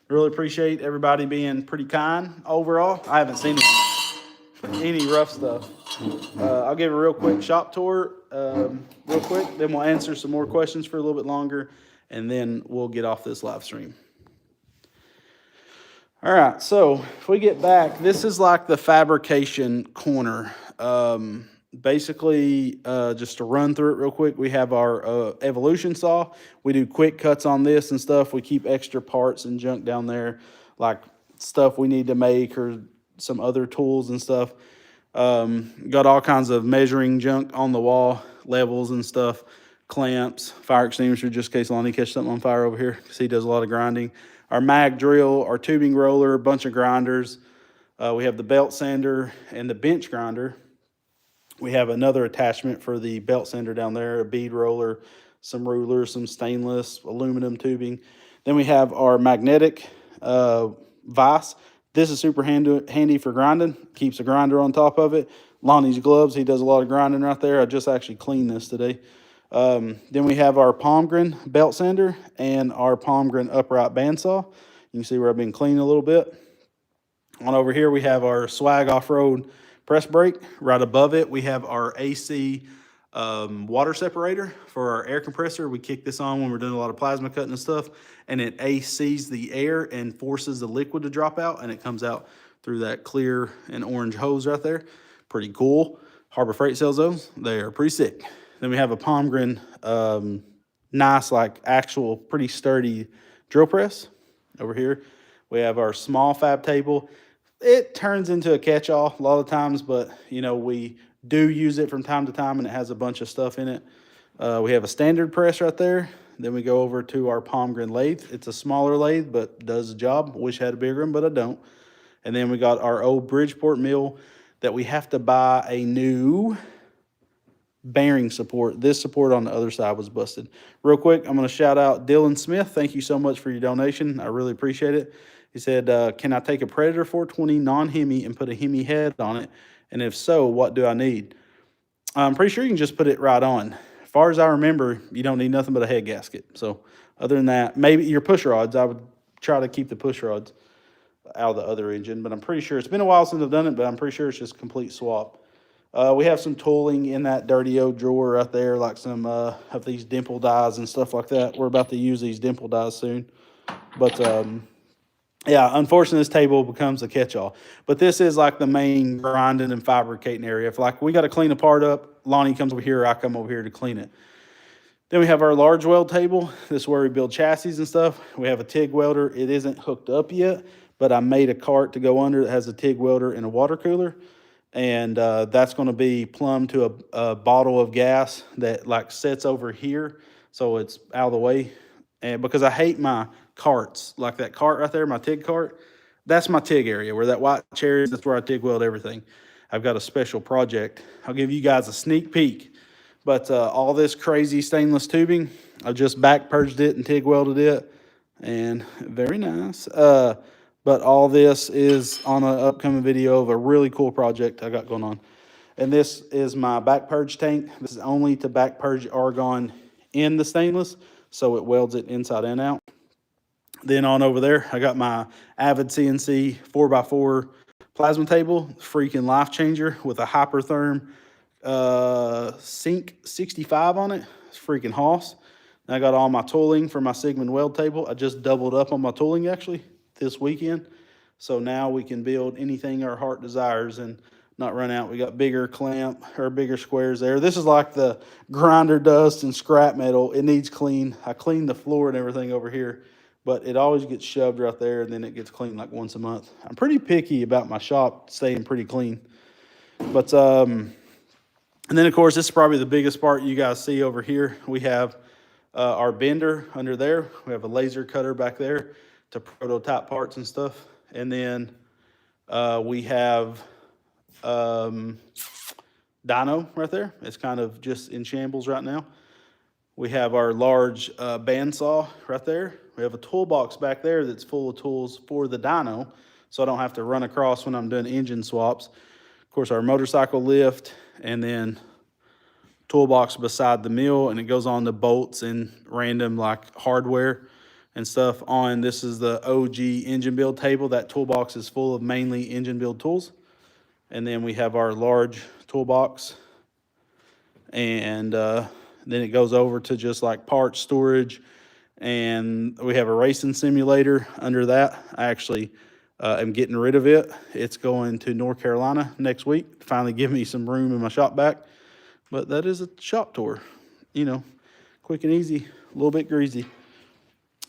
Really appreciate everybody being pretty kind overall. I haven't seen any rough stuff. I'll give a real quick shop tour real quick. Then we'll answer some more questions for a little bit longer. And then we'll get off this live stream. All right, so if we get back, this is like the fabrication corner. Basically, just to run through it real quick, we have our evolution saw. We do quick cuts on this and stuff. We keep extra parts and junk down there, like stuff we need to make or some other tools and stuff. Got all kinds of measuring junk on the wall, levels and stuff, clamps, fire extinguisher, just in case Lonnie catches something on fire over here, because he does a lot of grinding. Our mag drill, our tubing roller, a bunch of grinders. We have the belt sander and the bench grinder. We have another attachment for the belt sander down there, a bead roller, some rulers, some stainless, aluminum tubing. Then we have our magnetic vise. This is super handy for grinding. Keeps a grinder on top of it. Lonnie's gloves, he does a lot of grinding right there. I just actually cleaned this today. Then we have our Palmgren belt sander and our Palmgren upright bandsaw. You can see where I've been cleaning a little bit. On over here, we have our Swag off-road press brake. Right above it, we have our AC water separator for our air compressor. We kick this on when we're doing a lot of plasma cutting and stuff, and it ACs the air and forces the liquid to drop out, and it comes out through that clear and orange hose right there. Pretty cool. Harbor Freight sells those. They are pretty sick. Then we have a Palmgren, nice, like actual pretty sturdy drill press over here. We have our small fab table. It turns into a catch-all a lot of times, but we do use it from time to time, and it has a bunch of stuff in it. We have a standard press right there. Then we go over to our Palmgren lathe. It's a smaller lathe, but does the job. Wish I had a bigger one, but I don't. And then we got our old Bridgeport mill that we have to buy a new bearing support. This support on the other side was busted. Real quick, I'm going to shout out Dylan Smith. Thank you so much for your donation. I really appreciate it. He said, can I take a Predator 420 non-Hemi and put a Hemi head on it? And if so, what do I need? I'm pretty sure you can just put it right on. As far as I remember, you don't need nothing but a head gasket. So other than that, maybe your push rods. I would try to keep the push rods out of the other engine, but I'm pretty sure, it's been a while since I've done it, but I'm pretty sure it's just a complete swap. We have some tooling in that dirty old drawer right there, like some of these dimple dies and stuff like that. We're about to use these dimple dies soon. But yeah, unfortunately, this table becomes a catch-all. But this is like the main grinding and fabricating area. If like we got to clean a part up, Lonnie comes over here, I come over here to clean it. Then we have our large weld table. This is where we build chassis and stuff. We have a TIG welder. It isn't hooked up yet, but I made a cart to go under that has a TIG welder and a water cooler. And that's going to be plumbed to a bottle of gas that like sits over here, so it's out of the way. And because I hate my carts, like that cart right there, my TIG cart, that's my TIG area where that white chair is. That's where I TIG weld everything. I've got a special project. I'll give you guys a sneak peek. But all this crazy stainless tubing, I just back purged it and TIG welded it, and very nice. But all this is on an upcoming video of a really cool project I got going on. And this is my back purge tank. This is only to back purge argon in the stainless, so it welds it inside and out. Then on over there, I got my Avid CNC 4x4 plasma table, freaking life changer with a Hypertherm Sync 65 on it. It's freaking hoss. And I got all my tooling for my Sigmund weld table. I just doubled up on my tooling actually this weekend. So now we can build anything our heart desires and not run out. We got bigger clamp or bigger squares there. This is like the grinder dust and scrap metal. It needs clean. I cleaned the floor and everything over here, but it always gets shoved right there, and then it gets cleaned like once a month. I'm pretty picky about my shop staying pretty clean. But and then of course this is probably the biggest part you guys see over here. We have our bender under there. We have a laser cutter back there to prototype parts and stuff. And then we have dyno right there. It's kind of just in shambles right now. We have our large bandsaw right there. We have a toolbox back there that's full of tools for the dyno, so I don't have to run across when I'm doing engine swaps. Of course, our motorcycle lift, and then toolbox beside the mill, and it goes on the bolts and random like hardware and stuff on. This is the OG engine build table. That toolbox is full of mainly engine build tools. And then we have our large toolbox, and then it goes over to just like parts storage, and we have a racing simulator under that. I actually am getting rid of it. It's going to North Carolina next week to finally give me some room in my shop back. But that is a shop tour, quick and easy, a little bit greasy.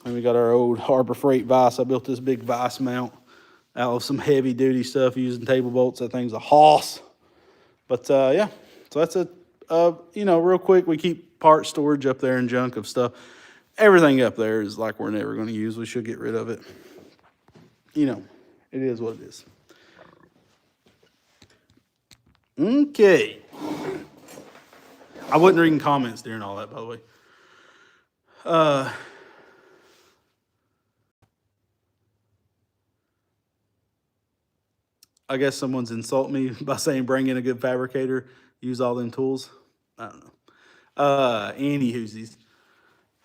And we got our old Harbor Freight vise. I built this big vise mount out of some heavy duty stuff using table bolts. That thing's a hoss. But yeah, so that's real quick, we keep part storage up there and junk of stuff. Everything up there is like we're never going to use. We should get rid of it. It is what it is. Okay. I wasn't reading comments during all that, by the way. I guess someone's insulting me by saying bring in a good fabricator, use all them tools. I don't know. Anywhoosies.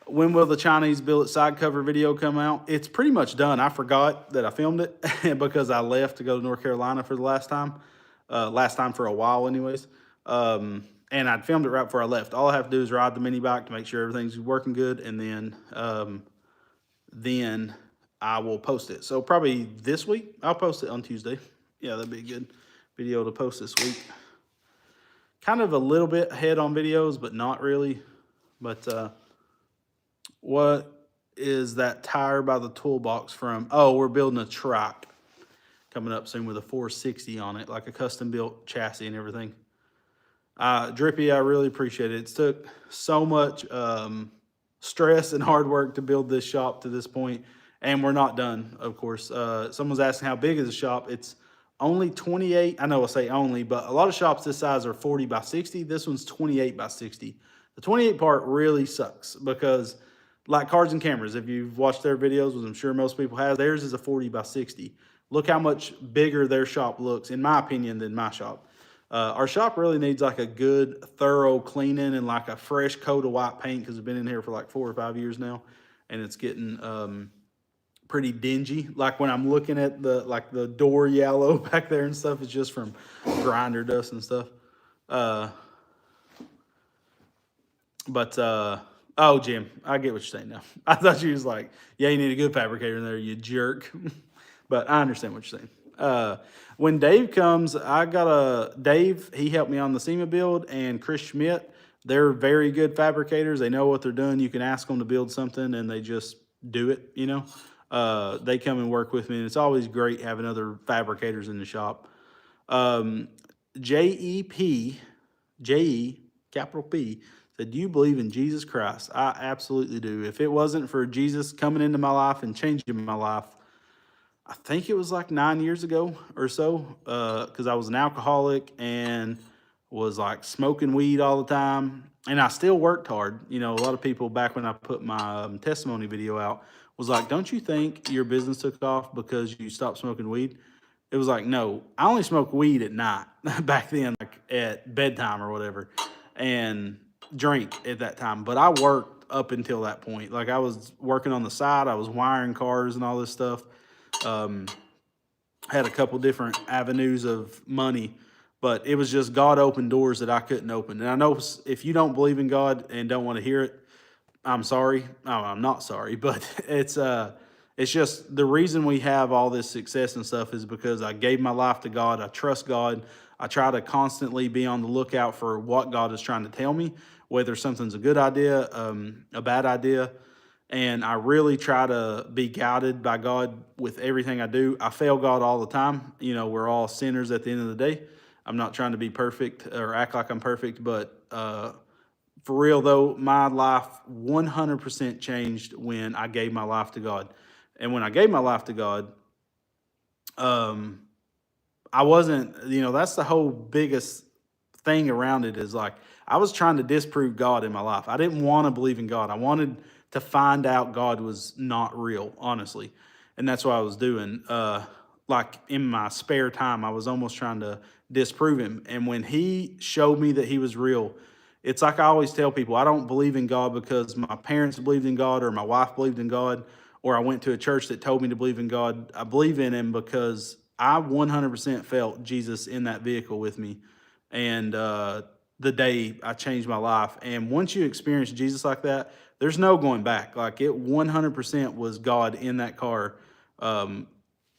When will the Chinese billet side cover video come out? It's pretty much done. I forgot that I filmed it because I left to go to North Carolina for the last time. Last time for a while anyways. and I'd filmed it right before I left. All I have to do is ride the mini bike to make sure everything's working good, and then I will post it. So probably this week, I'll post it on Tuesday. Yeah, that'd be a good video to post this week. Kind of a little bit ahead on videos, but not really. But what is that tire by the toolbox from? Oh, we're building a truck coming up soon with a 460 on it, like a custom built chassis and everything. Drippy, I really appreciate it. It took so much stress and hard work to build this shop to this point, and we're not done, of course. Someone's asking how big is the shop. It's only 28. I know I say only, but a lot of shops this size are 40 by 60. This one's 28 by 60. The 28 part really sucks because, like Cards and Cameras, if you've watched their videos, which I'm sure most people have, theirs is a 40 by 60. Look how much bigger their shop looks, in my opinion, than my shop. Our shop really needs like a good, thorough cleaning and like a fresh coat of white paint because it's been in here for like 4 or 5 years now, and it's getting pretty dingy. Like when I'm looking at the door yellow back there and stuff, it's just from grinder dust and stuff. Oh, Jim, I get what you're saying now. I thought you was like, yeah, you need a good fabricator in there, you jerk. But I understand what you're saying. When Dave comes, Dave, he helped me on the SEMA build, and Chris Schmidt, they're very good fabricators. They know what they're doing. You can ask them to build something, and they just do it, you know. They come and work with me, and it's always great having other fabricators in the shop. J-E, capital P, said, do you believe in Jesus Christ? I absolutely do. If it wasn't for Jesus coming into my life and changing my life, I think it was like 9 years ago or so, because I was an alcoholic and was like smoking weed all the time. And I still worked hard. You know, a lot of people back when I put my testimony video out was like, don't you think your business took off because you stopped smoking weed? It was like, no, I only smoked weed at night back then, like at bedtime or whatever, and drink at that time. But I worked up until that point. Like I was working on the side. I was wiring cars and all this stuff. Had a couple different avenues of money, but it was just God opened doors that I couldn't open. And I know if you don't believe in God and don't want to hear it, I'm sorry. No, I'm not sorry, but it's just the reason we have all this success and stuff is because I gave my life to God. I trust God. I try to constantly be on the lookout for what God is trying to tell me, whether something's a good idea, a bad idea. And I really try to be guided by God with everything I do. I fail God all the time. You know, we're all sinners at the end of the day. I'm not trying to be perfect or act like I'm perfect, but for real though, my life 100% changed when I gave my life to God. And when I gave my life to God, I wasn't, you know, that's the whole biggest thing around it is like, I was trying to disprove God in my life. I didn't want to believe in God. I wanted to find out God was not real, honestly. And that's what I was doing. Like in my spare time, I was almost trying to disprove him. And when he showed me that he was real, it's like I always tell people, I don't believe in God because my parents believed in God or my wife believed in God or I went to a church that told me to believe in God. I believe in him because I 100% felt Jesus in that vehicle with me. And the day I changed my life. And once you experience Jesus like that, there's no going back. Like it 100% was God in that car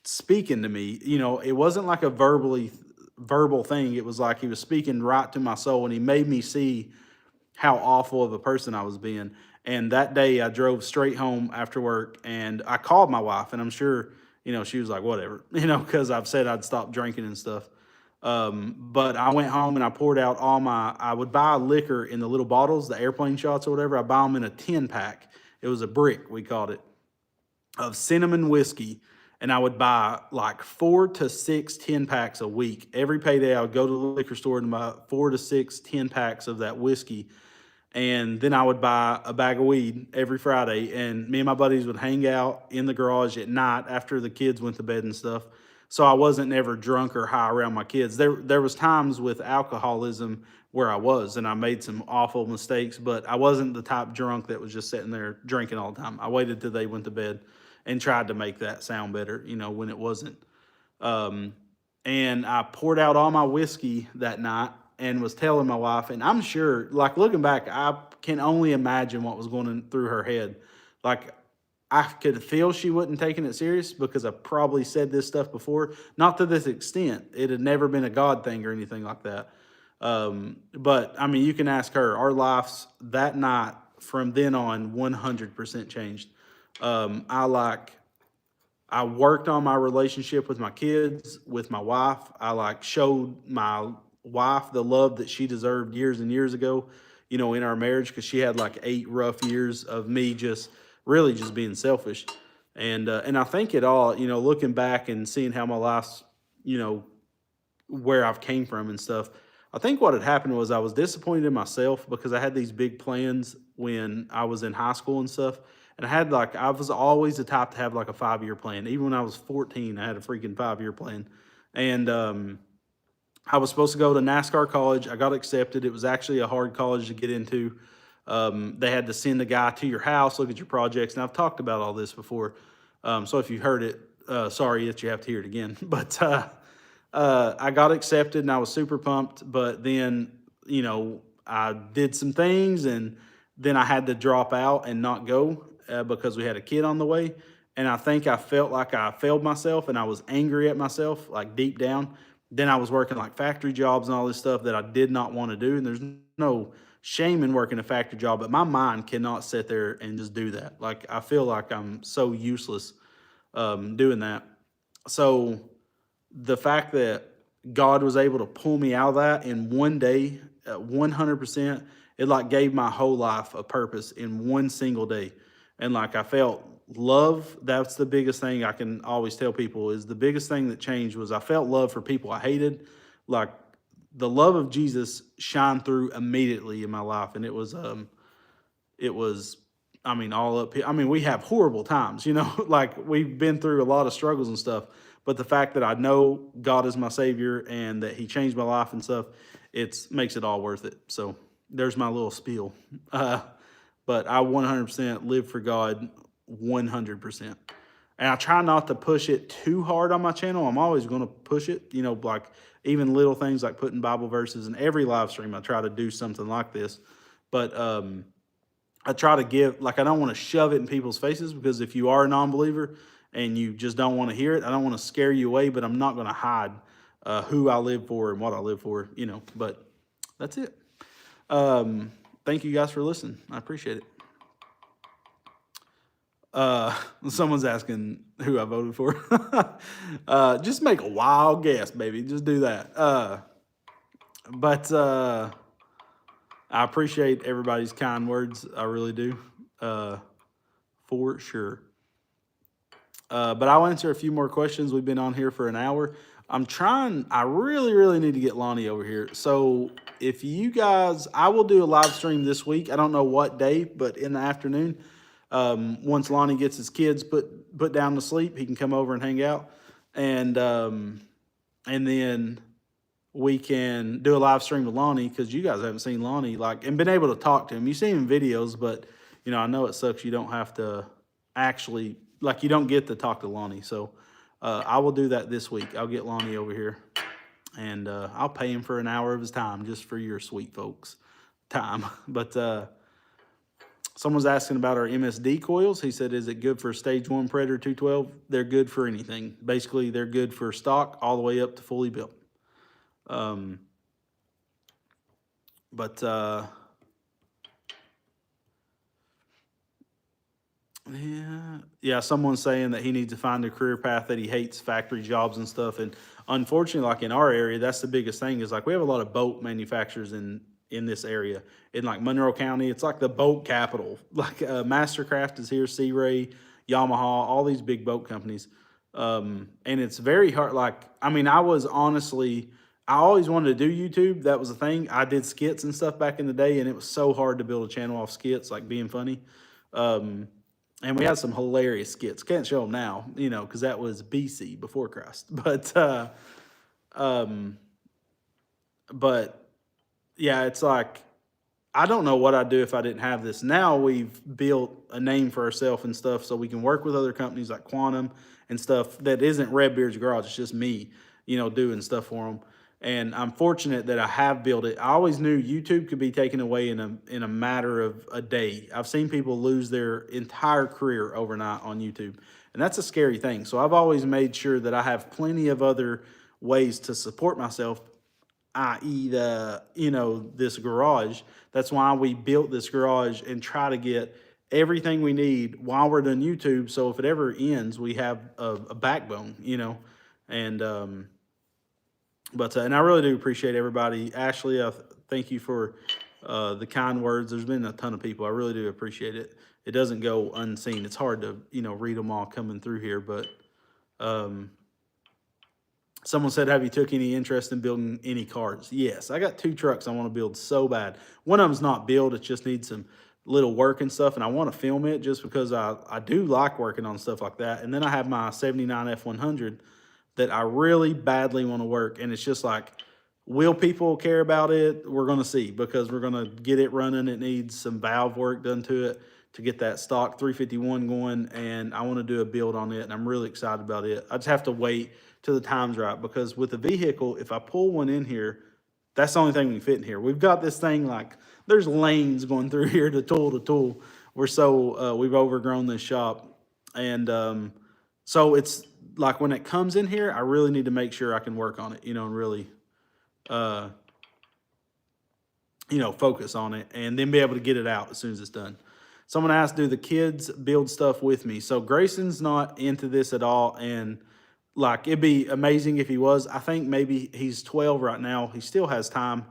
speaking to me. You know, it wasn't like a verbal thing. It was like he was speaking right to my soul, and he made me see how awful of a person I was being. And that day I drove straight home after work, and I called my wife, and I'm sure, you know, she was like, whatever, you know, because I've said I'd stop drinking and stuff. But I went home and I poured out I would buy liquor in the little bottles, the airplane shots or whatever. I buy them in a 10-pack. It was a brick, we called it, of cinnamon whiskey. And I would buy like 4 to 6 10-packs a week. Every payday I would go to the liquor store and buy 4 to 6 10-packs of that whiskey. And then I would buy a bag of weed every Friday. And me and my buddies would hang out in the garage at night after the kids went to bed and stuff. So I wasn't never drunk or high around my kids. There was times with alcoholism where I was, and I made some awful mistakes, but I wasn't the type drunk that was just sitting there drinking all the time. I waited till they went to bed and tried to make that sound better, you know, when it wasn't. And I poured out all my whiskey that night, and was telling my wife, and I'm sure, like looking back, I can only imagine what was going through her head. Like I could feel she wasn't taking it serious because I probably said this stuff before, not to this extent. It had never been a God thing or anything like that. But I mean, you can ask her. Our lives that night from then on 100% changed. I worked on my relationship with my kids, with my wife. I like showed my wife the love that she deserved years and years ago, in our marriage, because she had like 8 rough years of me just really just being selfish. And I think it all, looking back and seeing how my life's, where I've came from and stuff. I think what had happened was I was disappointed in myself because I had these big plans when I was in high school and stuff. And I was always the type to have like a 5-year plan. Even when I was 14, I had a freaking 5-year plan. And I was supposed to go to NASCAR college. I got accepted. It was actually a hard college to get into. They had to send a guy to your house, look at your projects. And I've talked about all this before. So if you heard it, sorry that you have to hear it again. But I got accepted and I was super pumped. But then, I did some things and then I had to drop out and not go because we had a kid on the way. And I think I felt like I failed myself and I was angry at myself, like deep down. Then I was working like factory jobs and all this stuff that I did not want to do. And there's no shame in working a factory job, but my mind cannot sit there and just do that. Like I feel like I'm so useless doing that. So the fact that God was able to pull me out of that in one day, 100%, it like gave my whole life a purpose in one single day. And like I felt love. That's the biggest thing I can always tell people is the biggest thing that changed was I felt love for people I hated. Like the love of Jesus shined through immediately in my life. And it was, I mean, all up here. I mean, we have horrible times, like we've been through a lot of struggles and stuff. But the fact that I know God is my Savior and that He changed my life and stuff, makes it all worth it. So there's my little spiel. But I 100% live for God 100%. And I try not to push it too hard on my channel. I'm always going to push it, like even little things like putting Bible verses in every live stream. I try to do something like this. But I try to give, like I don't want to shove it in people's faces because if you are a non-believer and you just don't want to hear it, I don't want to scare you away, but I'm not going to hide who I live for and what I live for, but that's it. Thank you guys for listening. I appreciate it. Someone's asking who I voted for. Just make a wild guess, baby. Just do that. But I appreciate everybody's kind words. I really do. For sure. But I'll answer a few more questions. We've been on here for an hour. I really, really need to get Lonnie over here. So if you guys, I will do a live stream this week. I don't know what day, but in the afternoon. Once Lonnie gets his kids put down to sleep, he can come over and hang out. And then we can do a live stream with Lonnie because you guys haven't seen Lonnie and been able to talk to him. You've seen him in videos, but I know it sucks. You don't have to actually, you don't get to talk to Lonnie. So I will do that this week. I'll get Lonnie over here and I'll pay him for an hour of his time just for your sweet folks time. But someone's asking about our MSD coils. He said, is it good for stage 1 Predator 212? They're good for anything. Basically, they're good for stock all the way up to fully built. Yeah, someone's saying that he needs to find a career path that he hates, factory jobs and stuff. And unfortunately, in our area, that's the biggest thing is we have a lot of boat manufacturers in this area. In Monroe County, it's like the boat capital. Mastercraft is here, Sea Ray, Yamaha, all these big boat companies. And it's very hard. I always wanted to do YouTube. That was the thing. I did skits and stuff back in the day, and it was so hard to build a channel off skits, being funny. And we had some hilarious skits. Can't show them now, because that was BC, before Christ. But yeah, it's I don't know what I'd do if I didn't have this. Now we've built a name for ourselves and stuff so we can work with other companies like Quantum and stuff that isn't Redbeard's Garage. It's just me, doing stuff for them. And I'm fortunate that I have built it. I always knew YouTube could be taken away in a matter of a day. I've seen people lose their entire career overnight on YouTube, and that's a scary thing. So I've always made sure that I have plenty of other ways to support myself, i.e. this garage. That's why we built this garage and try to get everything we need while we're doing YouTube. So if it ever ends, we have a backbone, and and I really do appreciate everybody. Ashley, thank you for the kind words. There's been a ton of people. I really do appreciate it. It doesn't go unseen. It's hard to, read them all coming through here. But someone said, have you took any interest in building any cars? Yes, I got 2 trucks I want to build so bad. One of them's not built. It just needs some little work and stuff. And I want to film it just because I do like working on stuff like that. And then I have my 79 F100 that I really badly want to work. And it's just like, will people care about it? We're going to see, because we're going to get it running. It needs some valve work done to it to get that stock 351 going. And I want to do a build on it. And I'm really excited about it. I just have to wait till the time's right, because with the vehicle, if I pull one in here, that's the only thing we can fit in here. We've got this thing like, there's lanes going through here to tool. We've overgrown this shop. And so it's, like when it comes in here, I really need to make sure I can work on it, and really, focus on it, and then be able to get it out as soon as it's done. Someone asked, do the kids build stuff with me? So Grayson's not into this at all, and like, it'd be amazing if he was. I think maybe he's 12 right now. He still has time,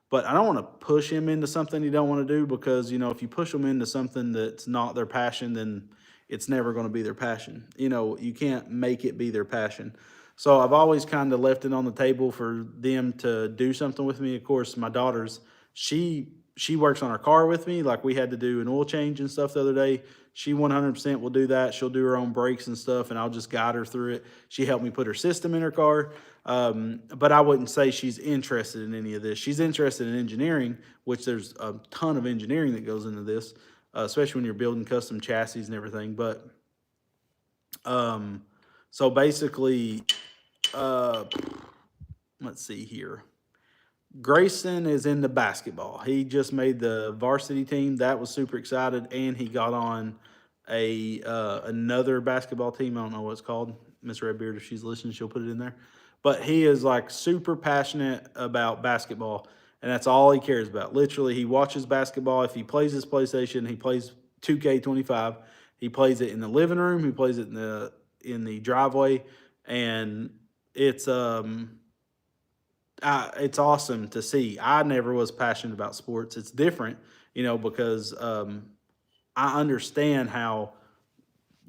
but I don't want to push him into something he don't want to do, because, if you push them into something that's not their passion, then it's never going to be their passion. You can't make it be their passion. So I've always kind of left it on the table for them to do something with me. Of course, my daughter's, she works on her car with me. Like, we had to do an oil change and stuff the other day. She 100% will do that. She'll do her own brakes and stuff, and I'll just guide her through it. She helped me put her system in her car. But I wouldn't say she's interested in any of this. She's interested in engineering, which there's a ton of engineering that goes into this. Especially when you're building custom chassis and everything. But, so basically, let's see here. Grayson is into basketball. He just made the varsity team. That was super excited. And he got on another basketball team. I don't know what it's called. Miss Redbeard, if she's listening, she'll put it in there. But he is like super passionate about basketball. And that's all he cares about. Literally, he watches basketball. If he plays his PlayStation, he plays 2K25. He plays it in the living room. He plays it in the driveway, and it's awesome to see. I never was passionate about sports. It's different, because I understand how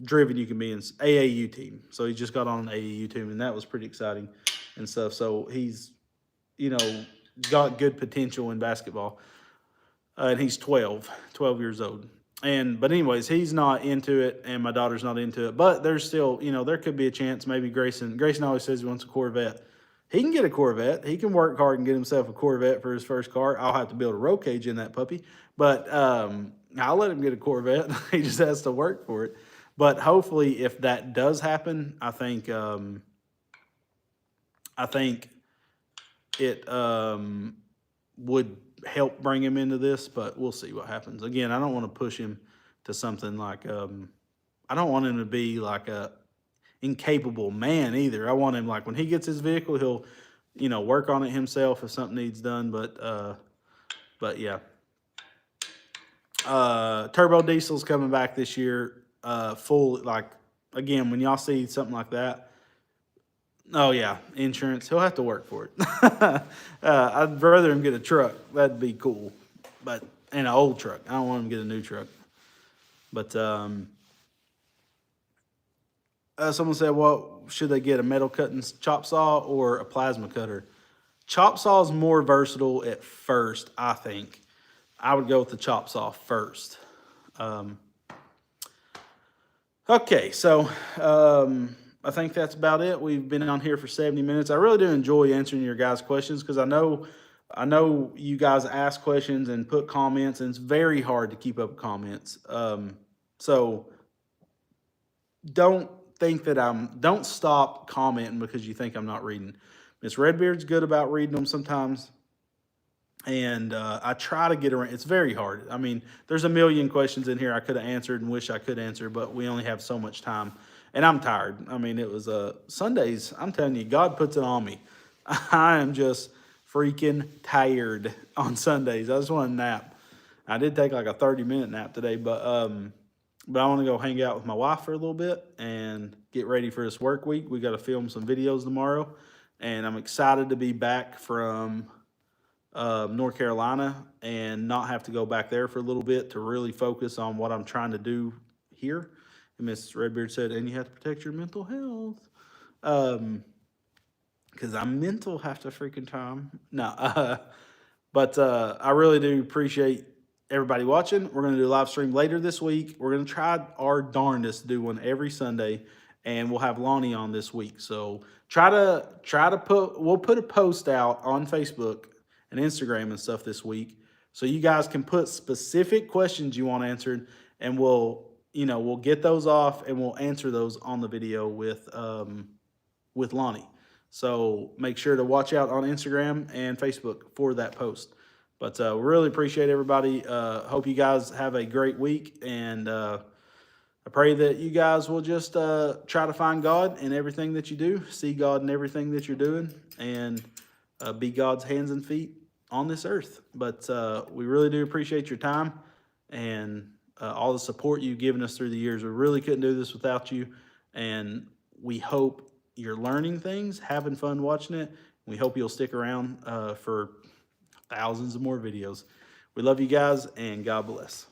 driven you can be in AAU team. So he just got on an AAU team, and that was pretty exciting and stuff. So he's, got good potential in basketball. And he's 12 years old. But anyways, he's not into it, and my daughter's not into it. But there's still, there could be a chance. Maybe Grayson always says he wants a Corvette. He can get a Corvette. He can work hard and get himself a Corvette for his first car. I'll have to build a roll cage in that puppy. But I'll let him get a Corvette. He just has to work for it. But hopefully, if that does happen, I think it would help bring him into this, but we'll see what happens. Again, I don't want to push him to something like, I don't want him to be like a incapable man either. I want him, like, when he gets his vehicle, he'll, work on it himself if something needs done. But yeah. Turbo Diesel's coming back this year, full, like, again, when y'all see something like that, oh yeah, insurance. He'll have to work for it. I'd rather him get a truck. That'd be cool. And an old truck. I don't want him to get a new truck. But someone said, well, should they get a metal cutting chop saw or a plasma cutter? Chop saw is more versatile at first, I think. I would go with the chop saw first. Okay, so I think that's about it. We've been on here for 70 minutes. I really do enjoy answering your guys' questions, because I know you guys ask questions and put comments, and it's very hard to keep up comments. So don't think that don't stop commenting because you think I'm not reading. Miss Redbeard's good about reading them sometimes. And I try to get around. It's very hard. I mean, there's a million questions in here I could have answered and wish I could answer, but we only have so much time. And I'm tired. I mean, it was Sundays. I'm telling you, God puts it on me. I am just freaking tired on Sundays. I just want to nap. I did take like a 30-minute nap today, but I want to go hang out with my wife for a little bit and get ready for this work week. We got to film some videos tomorrow, and I'm excited to be back from North Carolina and not have to go back there for a little bit to really focus on what I'm trying to do here. And Miss Redbeard said, and you have to protect your mental health. Because I'm mental half the freaking time. No, but I really do appreciate everybody watching. We're going to do a live stream later this week. We're going to try our darndest to do one every Sunday, and we'll have Lonnie on this week. So we'll put a post out on Facebook and Instagram and stuff this week, so you guys can put specific questions you want answered, and we'll get those off and we'll answer those on the video with Lonnie. So make sure to watch out on Instagram and Facebook for that post. But we really appreciate everybody. Hope you guys have a great week, and I pray that you guys will just try to find God in everything that you do, see God in everything that you're doing, and be God's hands and feet on this earth. But we really do appreciate your time and all the support you've given us through the years. We really couldn't do this without you, and we hope you're learning things, having fun watching it. We hope you'll stick around for thousands of more videos. We love you guys, and God bless.